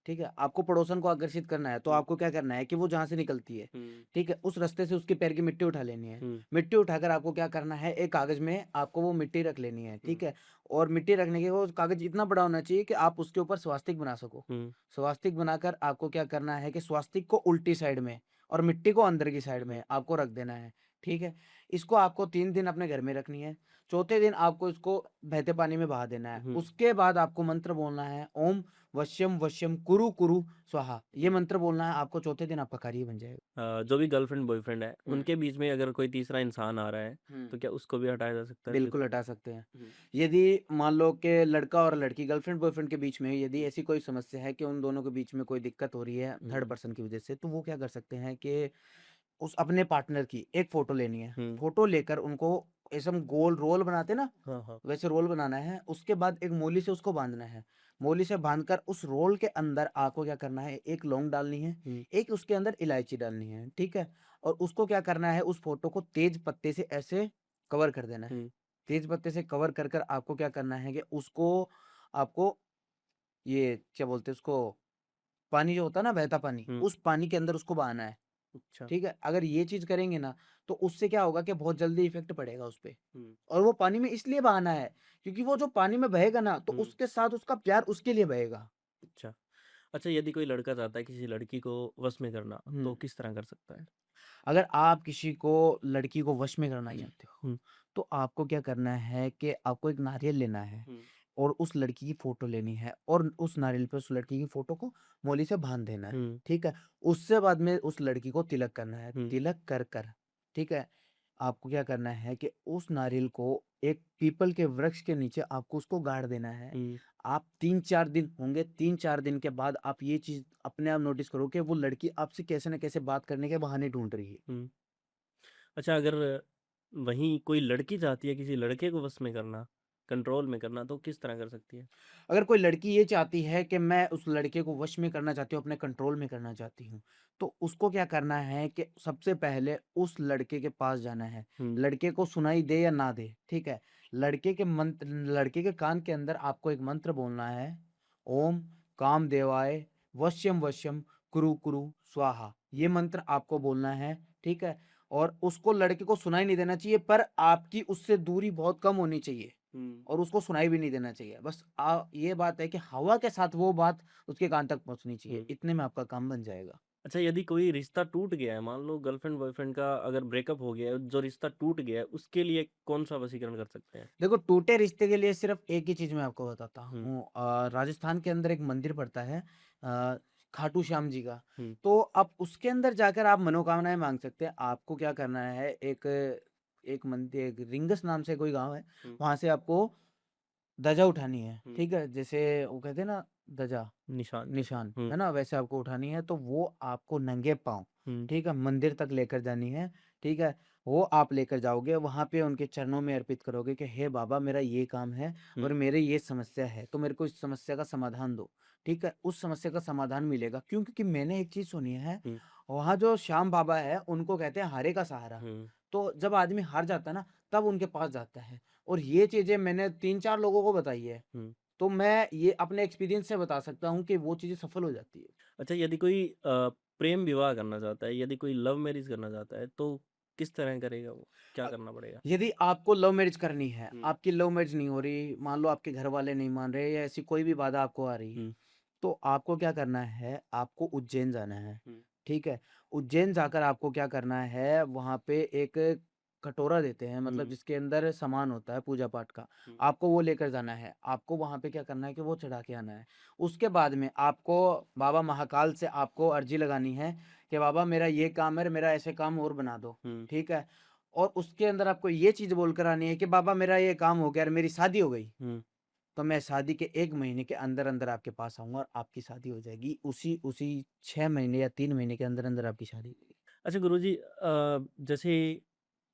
ठीक है? आपको पड़ोसन को आकर्षित करना है, तो हुँ, आपको क्या करना है कि वो जहाँ से निकलती है, हुँ, ठीक है? उस रास्ते से उसके पैर की मिट्टी उठा लेनी है। हुँ, मिट्टी उठाकर आपको क्या करना है, एक कागज़ में आपको वो मिट्टी रख लेनी है, हुँ, ठीक है? और मिट्टी रखने के वो कागज़ इतना बड़ा होना चाहिए कि आप उसके ऊपर स्वास्तिक बना सको। हुँ, स्वास्तिक बनाकर आपको क्या करना है कि स्वास्तिक को उल्टी साइड में और मिट्टी को अंदर की साइड हुँ, में आपको रख देना है, ठीक है? इसको आपको 3 दिन अपने घर में रखनी है। चौथे दिन आपको इसको बहते पानी में बहा देना है। हुँ, उसके बाद आपको मंत्र बोलना है, ओम वश्यम वश्यम कुरु कुरु स्वाहा। ये हुँ। मंत्र बोलना है, आपको चौथे दिन आपका कार्य बन जाएगा। जो भी गर्लफ्रेंड बॉयफ्रेंड है, हुँ, उनके बीच में अगर कोई तीसरा इंसान आ रहा है, हुँ। तो क्या उसको भी हटाया जा सकता है फिर? बिल्कुल हटा सकते हैं। हुँ, यदि मान लो कि लड़का और लड़की गर्लफ्रेंड बॉयफ्रेंड के बीच में यदि हुँ, ऐसी कोई समस्या है कि उन दोनों के बीच में कोई दिक्कत हो रही है थर्ड हुँ, पर्सन की वजह से, तो वो क्या कर सकते हैं कि उस अपने पार्टनर की एक फ़ोटो लेनी है। हुँ, फ़ोटो लेकर उनको ऐसे हम गोल रोल बनाते ना, हाँ, हाँ। वैसे रोल बनाना है। उसके बाद एक मोली से उसको बांधना है। मोली से बांधकर उस रोल के अंदर आपको क्या करना है, एक लौंग डालनी है, हुँ, एक उसके अंदर इलायची डालनी है, ठीक है? और उसको क्या करना है, उस फोटो को तेज पत्ते से ऐसे कवर कर देना है। हुँ, तेज पत्ते से कवर कर कर आपको क्या करना है कि उसको आपको ये क्या बोलते हैं उसको, पानी जो होता है ना, बहता पानी, हुँ। उस पानी के अंदर उसको बहाना है, अच्छा। ठीक है? अगर ये चीज़ करेंगे ना, तो उससे क्या होगा कि बहुत जल्दी इफ़ेक्ट पड़ेगा उसपे। हुँ, और वो पानी में इसलिए बहाना है, क्योंकि वो जो पानी में बहेगा ना, तो हुँ। उसके साथ उसका प्यार उसके लिए बहेगा। अच्छा। अच्छा, यदि कोई लड़का चाहता है किसी लड़की को वश में करना, हुँ। तो किस तरह कर सकता है? अगर आप किसी को लड़की को वश में करना चाहते हो, हुँ, तो आपको क्या करना है कि आपको एक नारियल लेना है हुँ, और उस लड़की की फ़ोटो लेनी है और उस नारियल पे उस लड़की की फ़ोटो को मोली से बाँध देना है, हुँ, ठीक है? उससे बाद में उस लड़की को तिलक करना है। हुँ, तिलक कर, ठीक है? आपको क्या करना है कि उस नारियल को एक पीपल के वृक्ष के नीचे आपको उसको गाड़ देना है। हुँ, आप 3-4 दिन होंगे, 3-4 दिन के बाद आप ये चीज़ अपने आप नोटिस करो कि वो लड़की आपसे कैसे न कैसे बात करने के बहाने ढूँढ रही है। हुँ। अच्छा, अगर वहीं कोई लड़की चाहती है किसी लड़के को वश में करना, कंट्रोल में करना, तो किस तरह कर सकती है? अगर कोई लड़की ये चाहती है कि मैं उस लड़के को वश में करना चाहती हूँ, अपने कंट्रोल में करना चाहती हूँ, तो उसको क्या करना है कि सबसे पहले उस लड़के के पास जाना है। हुँ, लड़के को सुनाई दे या ना दे, ठीक है? लड़के के कान के अंदर आपको एक मंत्र बोलना है, ओम कामदेवाय वश्यम वश्यम कुरु कुरु स्वाहा। ये मंत्र आपको बोलना है, ठीक है? और उसको लड़के को सुनाई नहीं देना चाहिए, पर आपकी उससे दूरी बहुत कम होनी चाहिए। हुँ। और उसको सुनाई भी नहीं देना चाहिए। बस ये बात है कि हवा के साथ वो बात उसके कान तक पहुँचनी चाहिए। हुँ। इतने में आपका काम बन जाएगा। अच्छा, यदि कोई रिश्ता टूट गया है, मान लो गर्लफ्रेंड बॉयफ्रेंड का अगर ब्रेकअप हो गया है, जो रिश्ता टूट गया है, उसके लिए कौन-सा वशीकरण कर सकते हैं? देखो, टूटे रिश्ते के लिए सिर्फ़ एक ही चीज़ मैं आपको बताता हुँ, हूँ। राजस्थान के अंदर एक मंदिर पड़ता है खाटू श्याम जी का। हुँ, तो आप उसके अंदर जाकर आप मनोकामनाएँ माँग सकते हैं। आपको क्या करना है, एक एक रिंगस नाम से कोई गाँव है, हुँ, वहाँ से आपको ध्वजा उठानी है, हुँ। ठीक है? जैसे वो कहते हैं ना, ध्वजा निशान जैसे। निशान, हुँ, है ना? वैसे आपको उठानी है, तो वो आपको नंगे पाँव, हुँ, ठीक है? मंदिर तक लेकर जानी है, ठीक है? वो आप लेकर जाओगे, वहाँ पे उनके चरणों में अर्पित करोगे कि हे बाबा, मेरा ये काम है हुँ, और मेरे ये समस्या है, तो मेरे को इस समस्या का समाधान दो, ठीक है? उस समस्या का समाधान मिलेगा। क्यों? क्योंकि मैंने एक चीज़ सुनी है, हुँ, वहाँ जो श्याम बाबा है, उनको कहते हैं हारे का सहारा। हुँ, तो जब आदमी हार जाता है ना, तब उनके पास जाता है और ये चीज़ें मैंने 3-4 लोगों को बताई है। हुँ। तो मैं ये अपने एक्सपीरियंस से बता सकता हूँ कि वो चीज़ें सफल हो जाती है। अच्छा, यदि कोई प्रेम विवाह करना चाहता है, यदि कोई लव मैरिज करना चाहता है, तो किस तरह करेगा वो? क्या अ, करना पड़ेगा? यदि आपको लव मैरिज करनी है, हुँ, आपकी लव मैरिज नहीं हो रही, मान लो आपके घर वाले नहीं मान रहे या ऐसी कोई भी बाधा आपको आ रही है, हुँ, तो आपको क्या करना है, आपको उज्जैन जाना है, हुँ, ठीक है? उज्जैन जाकर आपको क्या करना है, वहाँ पे एक कटोरा देते हैं, मतलब हुँ, जिसके अंदर सामान होता है पूजा-पाठ का, हुँ, आपको वो लेकर जाना है। आपको वहाँ पे क्या करना है कि वो चढ़ा के आना है। उसके बाद में आपको बाबा महाकाल से आपको अर्ज़ी लगानी है कि बाबा, मेरा ये काम है, मेरा ऐसे काम और बना दो, हुँ, ठीक है? और उसके अंदर आपको ये चीज़ बोलकर आनी है कि बाबा, मेरा ये काम हो गया और मेरी शादी हो गई। हुँ। तो मैं शादी के 1 महीने के अंदर-अंदर आपके पास आऊँगा और आपकी शादी हो जाएगी। उसी उसी 6 महीने या 3 महीने के अंदर-अंदर आपकी शादी होगी। अच्छा गुरुजी, जैसे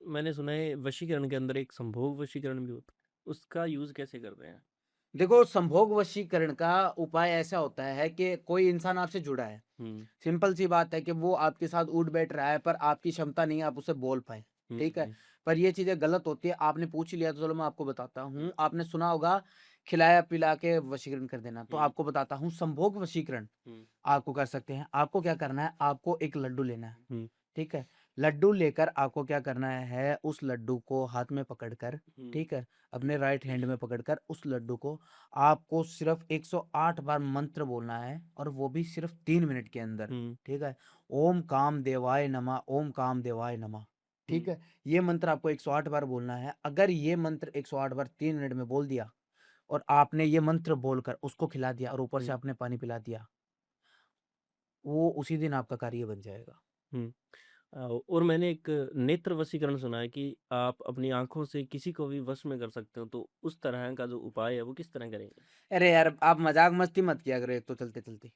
मैंने सुना है वशीकरण के अंदर एक संभोग वशीकरण भी होता है, उसका यूज़ कैसे करते हैं? देखो, संभोग वशीकरण का उपाय ऐसा होता है कि कोई इंसान आपसे जुड़ा है। हुँ, सिंपल सी बात है कि वो आपके साथ उठ-बैठ रहा है, पर आपकी क्षमता नहीं है आप उससे बोल पाएँ, हुँ, ठीक है? हुँ, पर ये चीज़ें गलत होती है। आपने पूछ ही लिया तो चलो मैं आपको बताता हूँ। आपने सुना होगा खिलाया-पिला के वशीकरण कर देना, तो हुँ, आपको बताता हूँ संभोग वशीकरण हुँ, आपको कर सकते हैं। आपको क्या करना है, आपको एक लड्डू लेना है, हुँ, ठीक है? लड्डू लेकर आपको क्या करना है, उस लड्डू को हाथ में पकड़कर, हुँ, ठीक है? अपने राइट हैंड में पकड़कर उस लड्डू को आपको सिर्फ़ 108 बार मंत्र बोलना है और वो भी सिर्फ़ 3 मिनट के अंदर, हुँ, ठीक है? ओम कामदेवाय नमः, ओम कामदेवाय नमः, ठीक हुँ, है? ये मंत्र आपको 108 बार बोलना है। अगर ये मंत्र 108 बार 3 मिनट में बोल दिया और आपने ये मंत्र बोलकर उसको खिला दिया और ऊपर से हुँ, आपने पानी पिला दिया, वो उसी दिन आपका कार्य बन जाएगा। हुँ। और मैंने एक नेत्र वशीकरण सुना है कि आप अपनी आँखों से किसी को भी वश में कर सकते हो, तो उस तरह का जो उपाय है, वो किस तरह करेंगे? अरे यार, आप मज़ाक मस्ती मत किया करो एक तो चलते-चलते।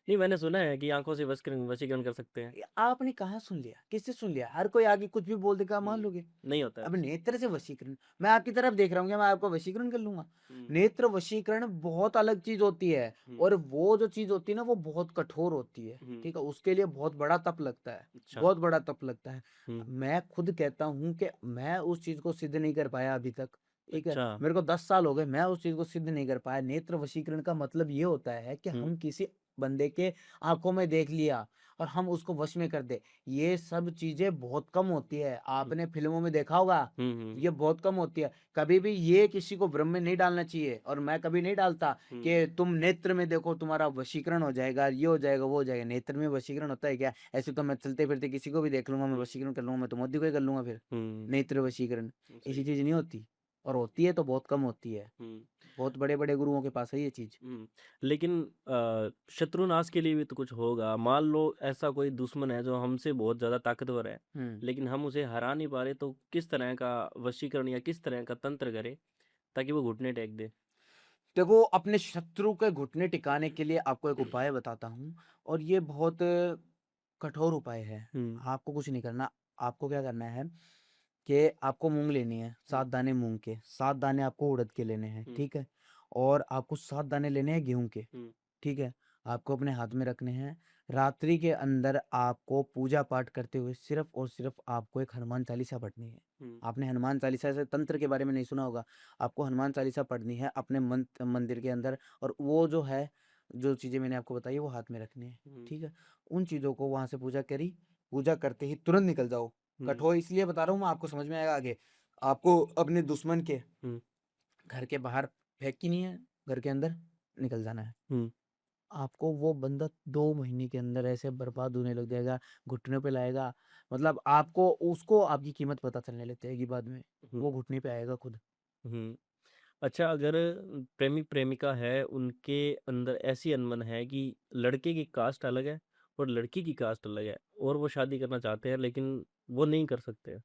नहीं, मैंने सुना है कि आँखों से वशीकरण वशीकरण कर सकते हैं। ये आपने कहाँ सुन लिया? किससे सुन लिया? हर कोई आगे कुछ भी बोल देगा, मान हुँ, लोगे? नहीं होता है अब वैसे। नेत्र से वशीकरण, मैं आपकी तरफ देख रहा हूँ, क्या मैं आपका वशीकरण कर लूँगा? हुँ, नेत्र वशीकरण बहुत अलग चीज़ होती है हुँ, और वो जो चीज़ होती है ना, वो बहुत कठोर होती है, हुँ, ठीक है? उसके लिए बहुत बड़ा तप लगता है, अच्छा। बहुत बड़ा तप लगता है। हुँ, मैं खुद कहता हूँ कि मैं उस चीज़ को सिद्ध नहीं कर पाया अभी तक, ठीक है? अच्छा। मेरे को 10 साल हो गए, मैं उस चीज़ को सिद्ध नहीं कर पाया। नेत्र वशीकरण का मतलब ये होता है कि हुँ, हम किसी बंदे के आँखों में देख लिया और हम उसको वश में कर दें। ये सब चीज़ें बहुत कम होती है। हुँ, आपने फ़िल्मों में देखा होगा, हुँ, हुँ, ये बहुत कम होती है। कभी भी ये किसी को भ्रम में नहीं डालना चाहिए और मैं कभी नहीं डालता हुँ, कि तुम नेत्र में देखो तुम्हारा वशीकरण हो जाएगा, ये हो जाएगा, वो हो जाएगा। नेत्र में वशीकरण होता है क्या? ऐसे तो मैं चलते-फिरते किसी को भी देख लूँगा, मैं हुँ, वशीकरण कर लूँगा, मैं तो मोदी को ही कर लूँगा फिर। हुँ, नेत्र वशीकरण, ऐसी सही। चीज़ नहीं होती और होती है तो बहुत कम होती है। हुँ, बहुत बड़े-बड़े गुरुओं के पास है ये चीज़। हुँ, लेकिन शत्रुनाश के लिए भी तो कुछ होगा। मान लो ऐसा कोई दुश्मन है जो हमसे बहुत ज़्यादा ताकतवर है, हुँ। लेकिन हम उसे हरा नहीं पा रहे, तो किस तरह का वशीकरण या किस तरह का तंत्र करें ताकि वो घुटने टेक दे? देखो, अपने शत्रु के घुटने टिकाने के लिए आपको एक उपाय बताता हूँ और ये बहुत कठोर उपाय है। हुँ, आपको कुछ नहीं करना, आपको क्या करना है कि आपको मूँग लेनी है, हुँ, 7 दाने मूँग के, 7 दाने आपको उड़द के लेने हैं, हुँ, ठीक है? और आपको 7 दाने लेने हैं गेहूँ के, हुँ, ठीक है? आपको अपने हाथ में रखने हैं। रात्रि के अंदर आपको पूजा-पाठ करते हुए सिर्फ़ और सिर्फ़ आपको एक हनुमान चालीसा पढ़नी है। हुँ, आपने हनुमान चालीसा से तंत्र के बारे में नहीं सुना होगा, आपको हनुमान चालीसा पढ़नी है अपने मंदिर के अंदर और वो जो है, जो चीज़ें मैंने आपको बताई वो हाथ में रखनी है, हुँ, ठीक है? उन चीज़ों को वहाँ से पूजा करी, पूजा करते ही तुरंत निकल जाओ। हुँ, कठोर इसलिए बता रहा हूँ मैं, आपको समझ में आएगा आगे। आपको अपने दुश्मन के हुँ, घर के बाहर फेंक ही नहीं है, घर के अंदर निकल जाना है। हुँ, आपको वो बंदा 2 महीने के अंदर ऐसे बर्बाद होने लग जाएगा, घुटनों पे लाएगा, मतलब आपको उसको आपकी कीमत पता चलने लग जाएगी बाद में, हुँ, वो घुटने पे आएगा खुद। हुँ। अच्छा, अगर प्रेमी-प्रेमिका है, उनके अंदर ऐसी अनबन है कि लड़के की कास्ट अलग है और लड़की की कास्ट अलग है और वो शादी करना चाहते हैं, लेकिन वो नहीं कर सकते।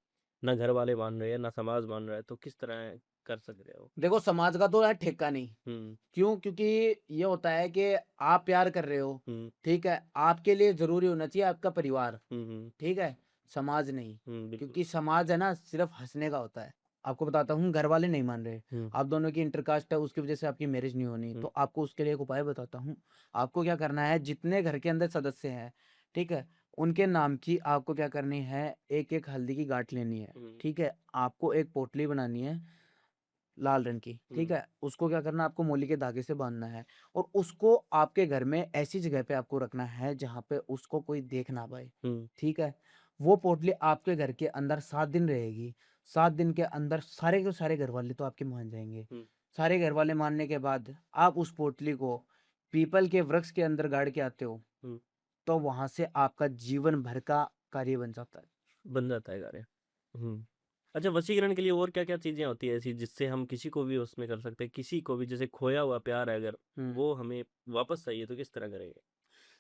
ना घर वाले मान रहे हैं, ना समाज मान रहा है, तो किस तरह कर सक रहे हो? देखो, समाज का तो है ठेका नहीं, हुँ, क्यों? क्योंकि ये होता है कि आप प्यार कर रहे हो, हुँ, ठीक है? आपके लिए ज़रूरी होना चाहिए आपका परिवार, हुँ, हुँ, ठीक है? समाज नहीं, हुँ, बिल्कुल। क्योंकि समाज है ना सिर्फ़ हँसने का होता है। आपको बताता हूँ, घर वाले नहीं मान रहे, हुँ, आप दोनों की इंटरकास्ट है उसकी वज़ह से आपकी मैरिज नहीं होनी, हुँ, तो आपको उसके लिए एक उपाय बताता हूँ। आपको क्या करना है, जितने घर के अंदर सदस्य हैं, ठीक है? उनके नाम की आपको क्या करनी है, एक-एक हल्दी की गाँठ लेनी है, हुँ, ठीक है? आपको एक पोटली बनानी है लाल रंग की, ठीक हुँ, है? उसको क्या करना है, आपको मोली के धागे से बाँधना है और उसको आपके घर में ऐसी जगह पे आपको रखना है जहाँ पे उसको कोई देख ना पाए, हुँ, ठीक है? वो पोटली आपके घर के अंदर 7 दिन रहेगी। 7 दिन के अंदर सारे के सारे घरवाले तो आपके मान जाएँगे। हुँ, सारे घरवाले मानने के बाद आप उस पोटली को पीपल के वृक्ष के अंदर गाड़ के आते हो, हुँ, तो वहाँ से आपका जीवन भर का कार्य बन जाता है। बन जाता है कार्य। हुँ। अच्छा, वशीकरण के लिए और क्या-क्या चीज़ें होती हैं ऐसी जिससे हम किसी को भी उसमें कर सकते हैं? किसी को भी, जैसे खोया हुआ प्यार है अगर, हुँ। वो हमें वापस चाहिए तो किस तरह करेंगे?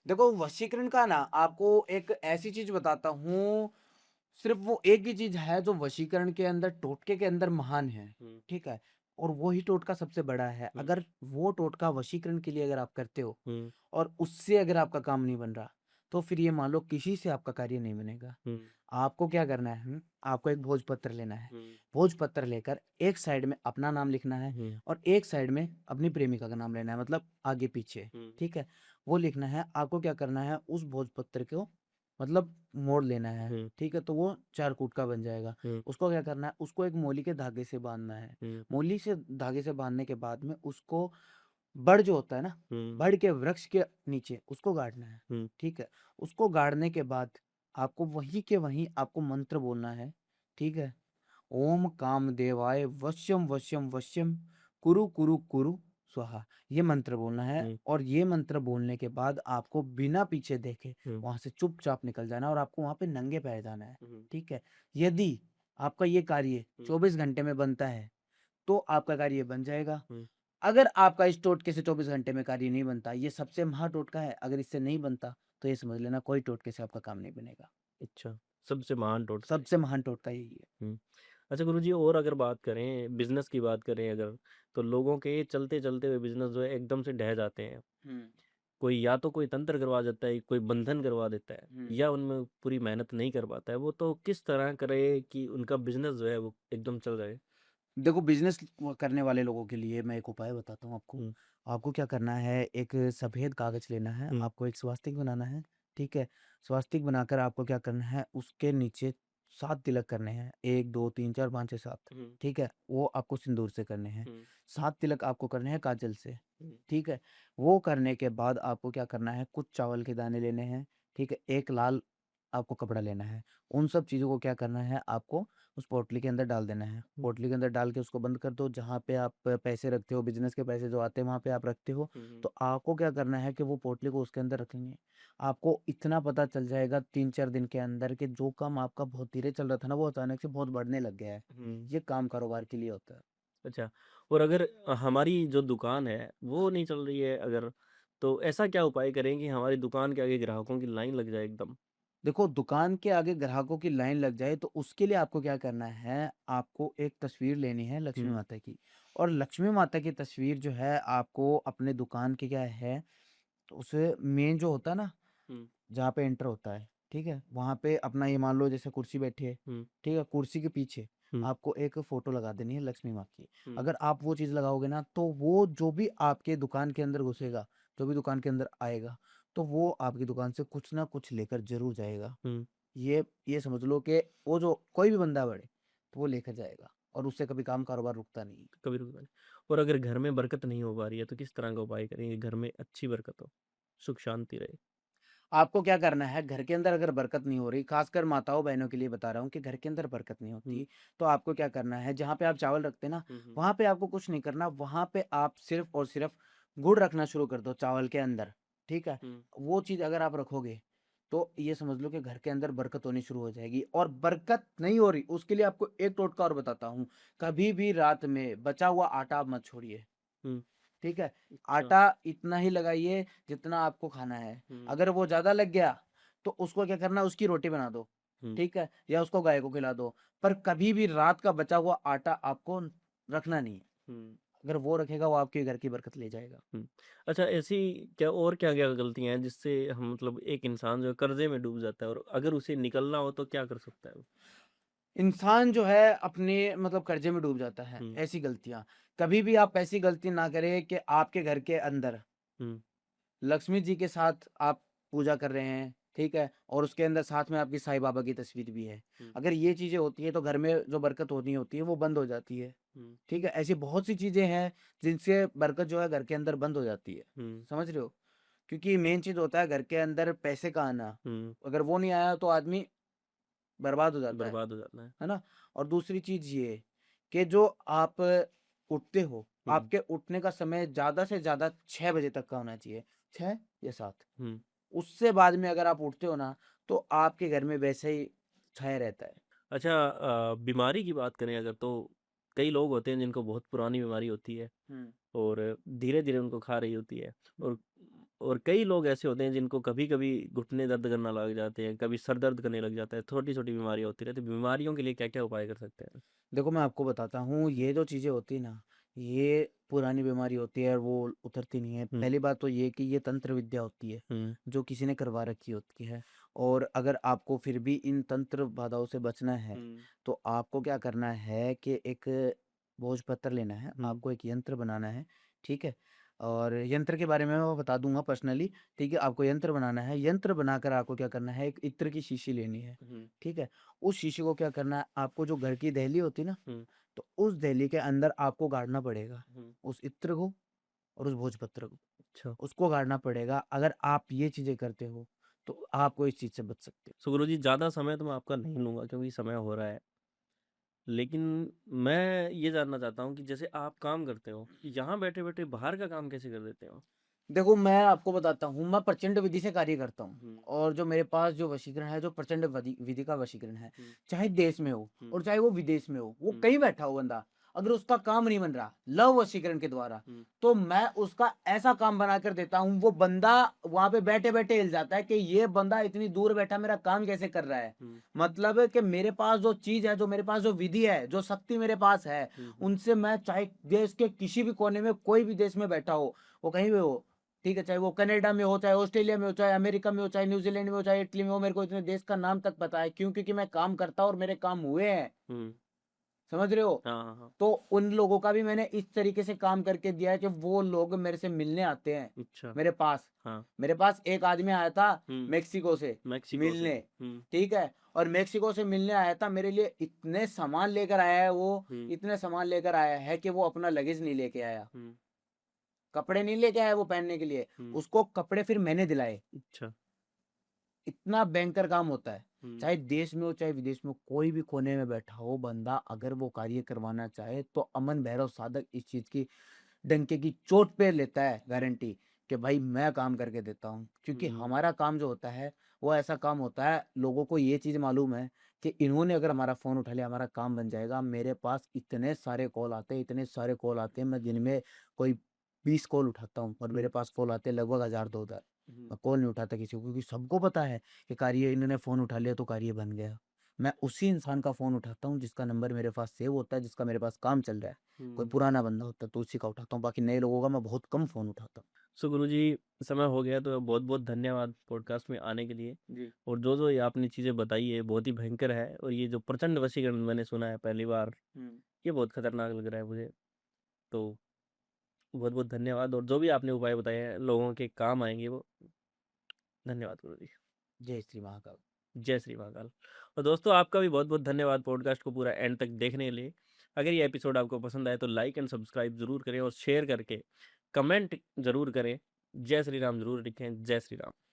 देखो, वशीकरण का ना आपको एक ऐसी चीज़ बताता हूँ, सिर्फ़ वो एक ही चीज़ है जो वशीकरण के अंदर टोटके के अंदर महान है, हुँ, ठीक है? और वो ही टोटका सबसे बड़ा है। हुँ, अगर वो टोटका वशीकरण के लिए अगर आप करते हो हुँ, और उससे अगर आपका काम नहीं बन रहा, तो फिर ये मान लो किसी से आपका कार्य नहीं बनेगा। हुँ, आपको क्या करना है, आपको एक भोजपत्र लेना है। हुँ, भोजपत्र लेकर एक साइड में अपना नाम लिखना है हुँ, और एक साइड में अपनी प्रेमिका का नाम लेना है, मतलब आगे-पीछे, हुँ, ठीक है? वो लिखना है, आपको क्या करना है, उस भोजपत्र को मतलब मोड़ लेना है, हुँ, ठीक है? तो वो चारकूट का बन जाएगा। हुँ, उसको क्या करना है, उसको एक मोली के धागे से बाँधना है। हुँ, मोली से धागे से बाँधने के बाद में उसको बड़ जो होता है ना, हुँ, बड़ के वृक्ष के नीचे उसको गाड़ना है, हुँ, ठीक है? उसको गाड़ने के बाद आपको वहीं के वहीं आपको मंत्र बोलना है, ठीक है? ओम कामदेवाय वश्यम वश्यम वश्यम कुरु कुरु कुरु स्वाहा, ये मंत्र बोलना है हुँ, और ये मंत्र बोलने के बाद आपको बिना पीछे देखे हुँ, वहां से चुपचाप निकल जाना है और आपको वहां पे नंगे पैर जाना है, हुँ, ठीक है? यदि आपका ये कार्य हुँ, 24 घंटे में बनता है तो आपका कार्य बन जाएगा। हुँ, अगर आपका इस टोटके से 24 घंटे में कार्य नहीं बनता, ये सबसे महा टोटका है, अगर इससे नहीं बनता तो ये समझ लेना कोई टोटके से आपका काम नहीं बनेगा। अच्छा, सबसे महान टोटका है। सबसे महान टोटका यही है। हुँ। अच्छा गुरुजी, और अगर बात करें, बिज़नेस की बात करें अगर, तो लोगों के चलते-चलते हुए बिज़नेस जो है एकदम से ढह जाते हैं। हुँ। कोई या तो कोई तंत्र करवा देता है, कोई बंधन करवा देता है, या उनमें पूरी मेहनत नहीं कर पाता है, वो तो किस तरह करे कि उनका बिजनेस जो है वो एकदम चल जाए? देखो बिजनेस करने वाले लोगों के लिए मैं एक उपाय बताता हूँ आपको। हुँ, आपको क्या करना है, एक सफ़ेद कागज़ लेना है, हुँ, आपको एक स्वास्तिक बनाना है, ठीक है? स्वास्तिक बनाकर आपको क्या करना है, उसके नीचे 7 तिलक करने हैं, 1, 2, 3, 4, 5, 6, 7, हुँ, ठीक है? वो आपको सिंदूर से करने हैं। हुँ, 7 तिलक आपको करने हैं काजल से, हुँ, ठीक है? वो करने के बाद आपको क्या करना है, कुछ चावल के दाने लेने हैं, ठीक है? एक लाल आपको कपड़ा लेना है। उन सब चीज़ों को क्या करना है, आपको उस पोटली के अंदर डाल देना है। हुँ, पोटली के अंदर डाल के उसको बंद कर दो, जहाँ पे आप पैसे रखते हो, बिज़नेस के पैसे जो आते हैं वहाँ पे आप रखते हो। हुँ, हुँ, तो आपको क्या करना है कि वो पोटली को उसके अंदर रखेंगे। आपको इतना पता चल जाएगा 3-4 दिन के अंदर कि जो काम आपका बहुत धीरे चल रहा था ना, वो अचानक से बहुत बढ़ने लग गया है। हुँ। ये काम कारोबार के लिए होता है। अच्छा, और अगर हमारी जो दुकान है वो नहीं चल रही है अगर, तो ऐसा क्या उपाय करें कि हमारी दुकान के आगे ग्राहकों की लाइन लग जाए एकदम? देखो दुकान के आगे ग्राहकों की लाइन लग जाए तो उसके लिए आपको क्या करना है, आपको एक तस्वीर लेनी है लक्ष्मी हुँ, माता की। और लक्ष्मी माता की तस्वीर जो है आपको अपने दुकान के क्या है, तो उसे मेन जो होता है ना, हुँ, जहाँ पे एंटर होता है, ठीक है? वहाँ पे अपना ये मान लो जैसे कुर्सी बैठी है, हुँ, ठीक है? कुर्सी के पीछे हुँ, आपको एक फ़ोटो लगा देनी है लक्ष्मी माँ की। हुँ, अगर आप वो चीज़ लगाओगे ना, तो वो जो भी आपके दुकान के अंदर घुसेगा, जो भी दुकान के अंदर आएगा, तो वो आपकी दुकान से कुछ ना कुछ लेकर ज़रूर जाएगा। हुँ, ये समझ लो कि वो जो कोई भी बंदा बढ़े, तो वो लेकर जाएगा और उससे कभी काम कारोबार रुकता नहीं। कभी रुकता नहीं। और अगर घर में बरकत नहीं हो पा रही है तो किस तरह का उपाय करें कि घर में अच्छी बरकत हो, सुख शांति रहे? आपको क्या करना है, घर के अंदर अगर बरकत नहीं हो रही, खासकर माताओं-बहनों के लिए बता रहा हूँ कि घर के अंदर बरकत नहीं हुँ, होती, तो आपको क्या करना है, जहाँ पे आप चावल रखते हैं ना, हुँ, हुँ, वहाँ पे आपको कुछ नहीं करना, वहाँ पे आप सिर्फ़ और सिर्फ़ गुड़ रखना शुरू कर दो चावल के अंदर, ठीक है? हुँ, वो चीज़ अगर आप रखोगे, तो ये समझ लो कि घर के अंदर बरकत होनी शुरू हो जाएगी और बरकत नहीं हो रही, उसके लिए आपको एक टोटका और बताता हूँ, कभी भी रात में बचा हुआ आटा आप मत छोड़िए। हुँ, ठीक है? अच्छा, आटा इतना ही लगाइए जितना आपको खाना है। हुँ, अगर वो ज़्यादा लग गया, तो उसको क्या करना उसकी रोटी बना दो, हुँ, ठीक है? या उसको गाय को खिला दो। पर कभी भी रात का बचा हुआ आटा आपको रखना नहीं है। हुँ, अगर वो रखेगा वो आपके घर की बरकत ले जाएगा। हुँ। अच्छा, ऐसी क्या और क्या-क्या गलतियाँ हैं जिससे हम मतलब एक इंसान जो है कर्ज़े में डूब जाता है और अगर उसे निकलना हो तो क्या कर सकता है वो? इंसान जो है अपने मतलब कर्ज़े में डूब जाता है, हुँ, ऐसी गलतियाँ। कभी भी आप ऐसी गलती ना करें कि आपके घर के अंदर हुँ, लक्ष्मी जी के साथ आप पूजा कर रहे हैं, ठीक है? और उसके अंदर साथ में आपकी साईं बाबा की तस्वीर भी है। हुँ, अगर ये चीज़ें होती हैं तो घर में जो बरकत होनी होती है वो बंद हो जाती है, हुँ, ठीक है? ऐसी बहुत सी चीज़ें हैं जिनसे बरकत जो है घर के अंदर बंद हो जाती है, हुँ, समझ रहे हो? क्योंकि मेन चीज़ होता है घर के अंदर पैसे का आना, हुँ, अगर वो नहीं आया तो आदमी बर्बाद हो जाता बर्बाद हो जाता है। है ना? और दूसरी चीज़ ये कि जो आप उठते हो, हुँ, आपके उठने का समय ज़्यादा से ज़्यादा 6 बजे तक का होना चाहिए, 6 या 7। हुँ। उससे बाद में अगर आप उठते हो ना, तो आपके घर में वैसे ही छाया रहता है। अच्छा, बीमारी की बात करें अगर तो कई लोग होते हैं जिनको बहुत पुरानी बीमारी होती है हुँ। और धीरे-धीरे उनको खा रही होती है और कई लोग ऐसे होते हैं जिनको कभी-कभी घुटने दर्द करना लग जाते हैं, कभी सर दर्द करने लग जाता है, छोटी-छोटी बीमारियाँ होती रहती हैं। बीमारियों के लिए क्या-क्या उपाय कर सकते हैं? देखो मैं आपको बताता हूँ, ये जो चीज़ें होती हैं ना, ये पुरानी बीमारी होती है और वो उतरती नहीं है। हुँ, पहली बात तो ये कि ये तंत्र विद्या होती है, हुँ, जो किसी ने करवा रखी होती है और अगर आपको फिर भी इन तंत्र बाधाओं से बचना है, हुँ, तो आपको क्या करना है कि एक भोजपत्र लेना है, हुँ, आपको एक यंत्र बनाना है, ठीक है? और यंत्र के बारे में मैं बता दूँगा पर्सनली, ठीक है? आपको यंत्र बनाना है, यंत्र बनाकर आपको क्या करना है, एक इत्र की शीशी लेनी है, हुँ, ठीक है? उस शीशी को क्या करना है, आपको जो घर की दहली होती है ना, हुँ, तो उस दहली के अंदर आपको गाड़ना पड़ेगा, हुँ। उस इत्र को और उस भोजपत्र को, अच्छा। उसको गाड़ना पड़ेगा। अगर आप ये चीज़ें करते हो, तो आपको इस चीज़ से बच सकते हो। सो गुरुजी ज़्यादा समय तो मैं आपका नहीं लूँगा क्योंकि समय हो रहा है। लेकिन मैं ये जानना चाहता हूँ कि जैसे आप काम करते हो, यहाँ बैठे-बैठे बाहर का काम कैसे कर देते हो? देखो, मैं आपको बताता हूँ, मैं प्रचंड विधि से कार्य करता हूँ हुँ, और जो मेरे पास जो वशीकरण है, जो प्रचंड वधि विधि का वशीकरण है, हुँ, चाहे देश में हो हुँ, और चाहे वो विदेश में हो, वो हुँ, कहीं बैठा हो बंदा, अगर उसका काम नहीं बन रहा, लव वशीकरण के द्वारा, हुँ, तो मैं उसका ऐसा काम बना कर देता हूँ, वो बंदा वहाँ पे बैठे-बैठे हिल जाता है कि ये बंदा इतनी दूर बैठा मेरा काम कैसे कर रहा है? हुँ, मतलब है कि मेरे पास जो चीज़ है, जो मेरे पास जो विधि है, जो शक्ति मेरे पास है, हुँ, हुँ, उनसे मैं चाहे देश के किसी भी कोने में, कोई भी देश में बैठा हो, वो कहीं भी हो, ठीक है, चाहे वो कनाडा में हो, चाहे ऑस्ट्रेलिया में हो, चाहे अमेरिका में हो, चाहे न्यूजीलैंड में हो, चाहे इटली में हो, मेरे को इतने देश का नाम तक पता है। क्यों? क्योंकि मैं काम करता हूँ और मेरे काम हुए हैं। हम्म, समझ रहे हो? हाँ हाँ तो उन लोगों का भी मैंने इस तरीके से काम करके दिया है कि वो लोग मेरे से मिलने आते हैं अच्छा मेरे पास। हाँ मेरे पास एक आदमी आया था हम्म मेक्सिको से मैक्सिको से मिलने, हम्म ठीक है? और मेक्सिको से मिलने आया था, मेरे लिए इतने सामान लेकर आया है वो, हम्म इतने सामान लेकर आया है कि वो अपना लगेज नहीं लेके आया। हम्म कपड़े नहीं लेके आया वो पहनने के लिए, हम्म, उसको कपड़े फिर मैंने दिलाए। अच्छा इतना भयंकर काम होता है। हम्म चाहे देश में हो, चाहे विदेश में हो, कोई भी कोने में बैठा हो बंदा, अगर वो कार्य करवाना चाहे तो अमन भैरव साधक इस चीज़ की डंके की चोट पे लेता है गारंटी कि भाई मैं काम करके देता हूँ। क्योंकि हम्म हमारा काम जो होता है, वो ऐसा काम होता है, लोगों को ये चीज़ मालूम है कि इन्होंने अगर हमारा फ़ोन उठा लिया, हमारा काम बन जाएगा। मेरे पास इतने सारे कॉल आते हैं, इतने सारे कॉल आते हैं, मैं दिन में कोई 20 कॉल उठाता हूँ और मेरे पास कॉल आते हैं लगभग 1000-2000। हम्म, मैं कॉल नहीं उठाता किसी को, क्योंकि सबको पता है कि कार्य इन्होंने फ़ोन उठा लिया तो कार्य बन गया। मैं उसी इंसान का फ़ोन उठाता हूँ जिसका नंबर मेरे पास सेव होता है, जिसका मेरे पास काम चल रहा है। कोई हम्म। पुराना बंदा होता है तो उसी का उठाता हूँ, बाकी नए लोगों का मैं बहुत कम फ़ोन उठाता हूँ। सो गुरुजी, समय हो गया तो बहुत बहुत धन्यवाद पॉडकास्ट में आने के लिए। जी। और जो ये आपने चीज़ें बताई है बहुत ही भयंकर है, और ये जो प्रचंड वशीकरण मैंने सुना है पहली बार, ये बहुत खतरनाक लग रहा है मुझे। तो बहुत बहुत धन्यवाद, और जो भी आपने उपाय बताए हैं लोगों के काम आएंगे वो। धन्यवाद गुरुजी। जय श्री महाकाल। जय श्री महाकाल। और दोस्तों, आपका भी बहुत बहुत धन्यवाद पॉडकास्ट को पूरा एंड तक देखने के लिए। अगर ये एपिसोड आपको पसंद आए तो लाइक एंड सब्सक्राइब जरूर करें, और शेयर करके कमेंट जरूर करें। जय श्री राम जरूर लिखें। जय श्री राम।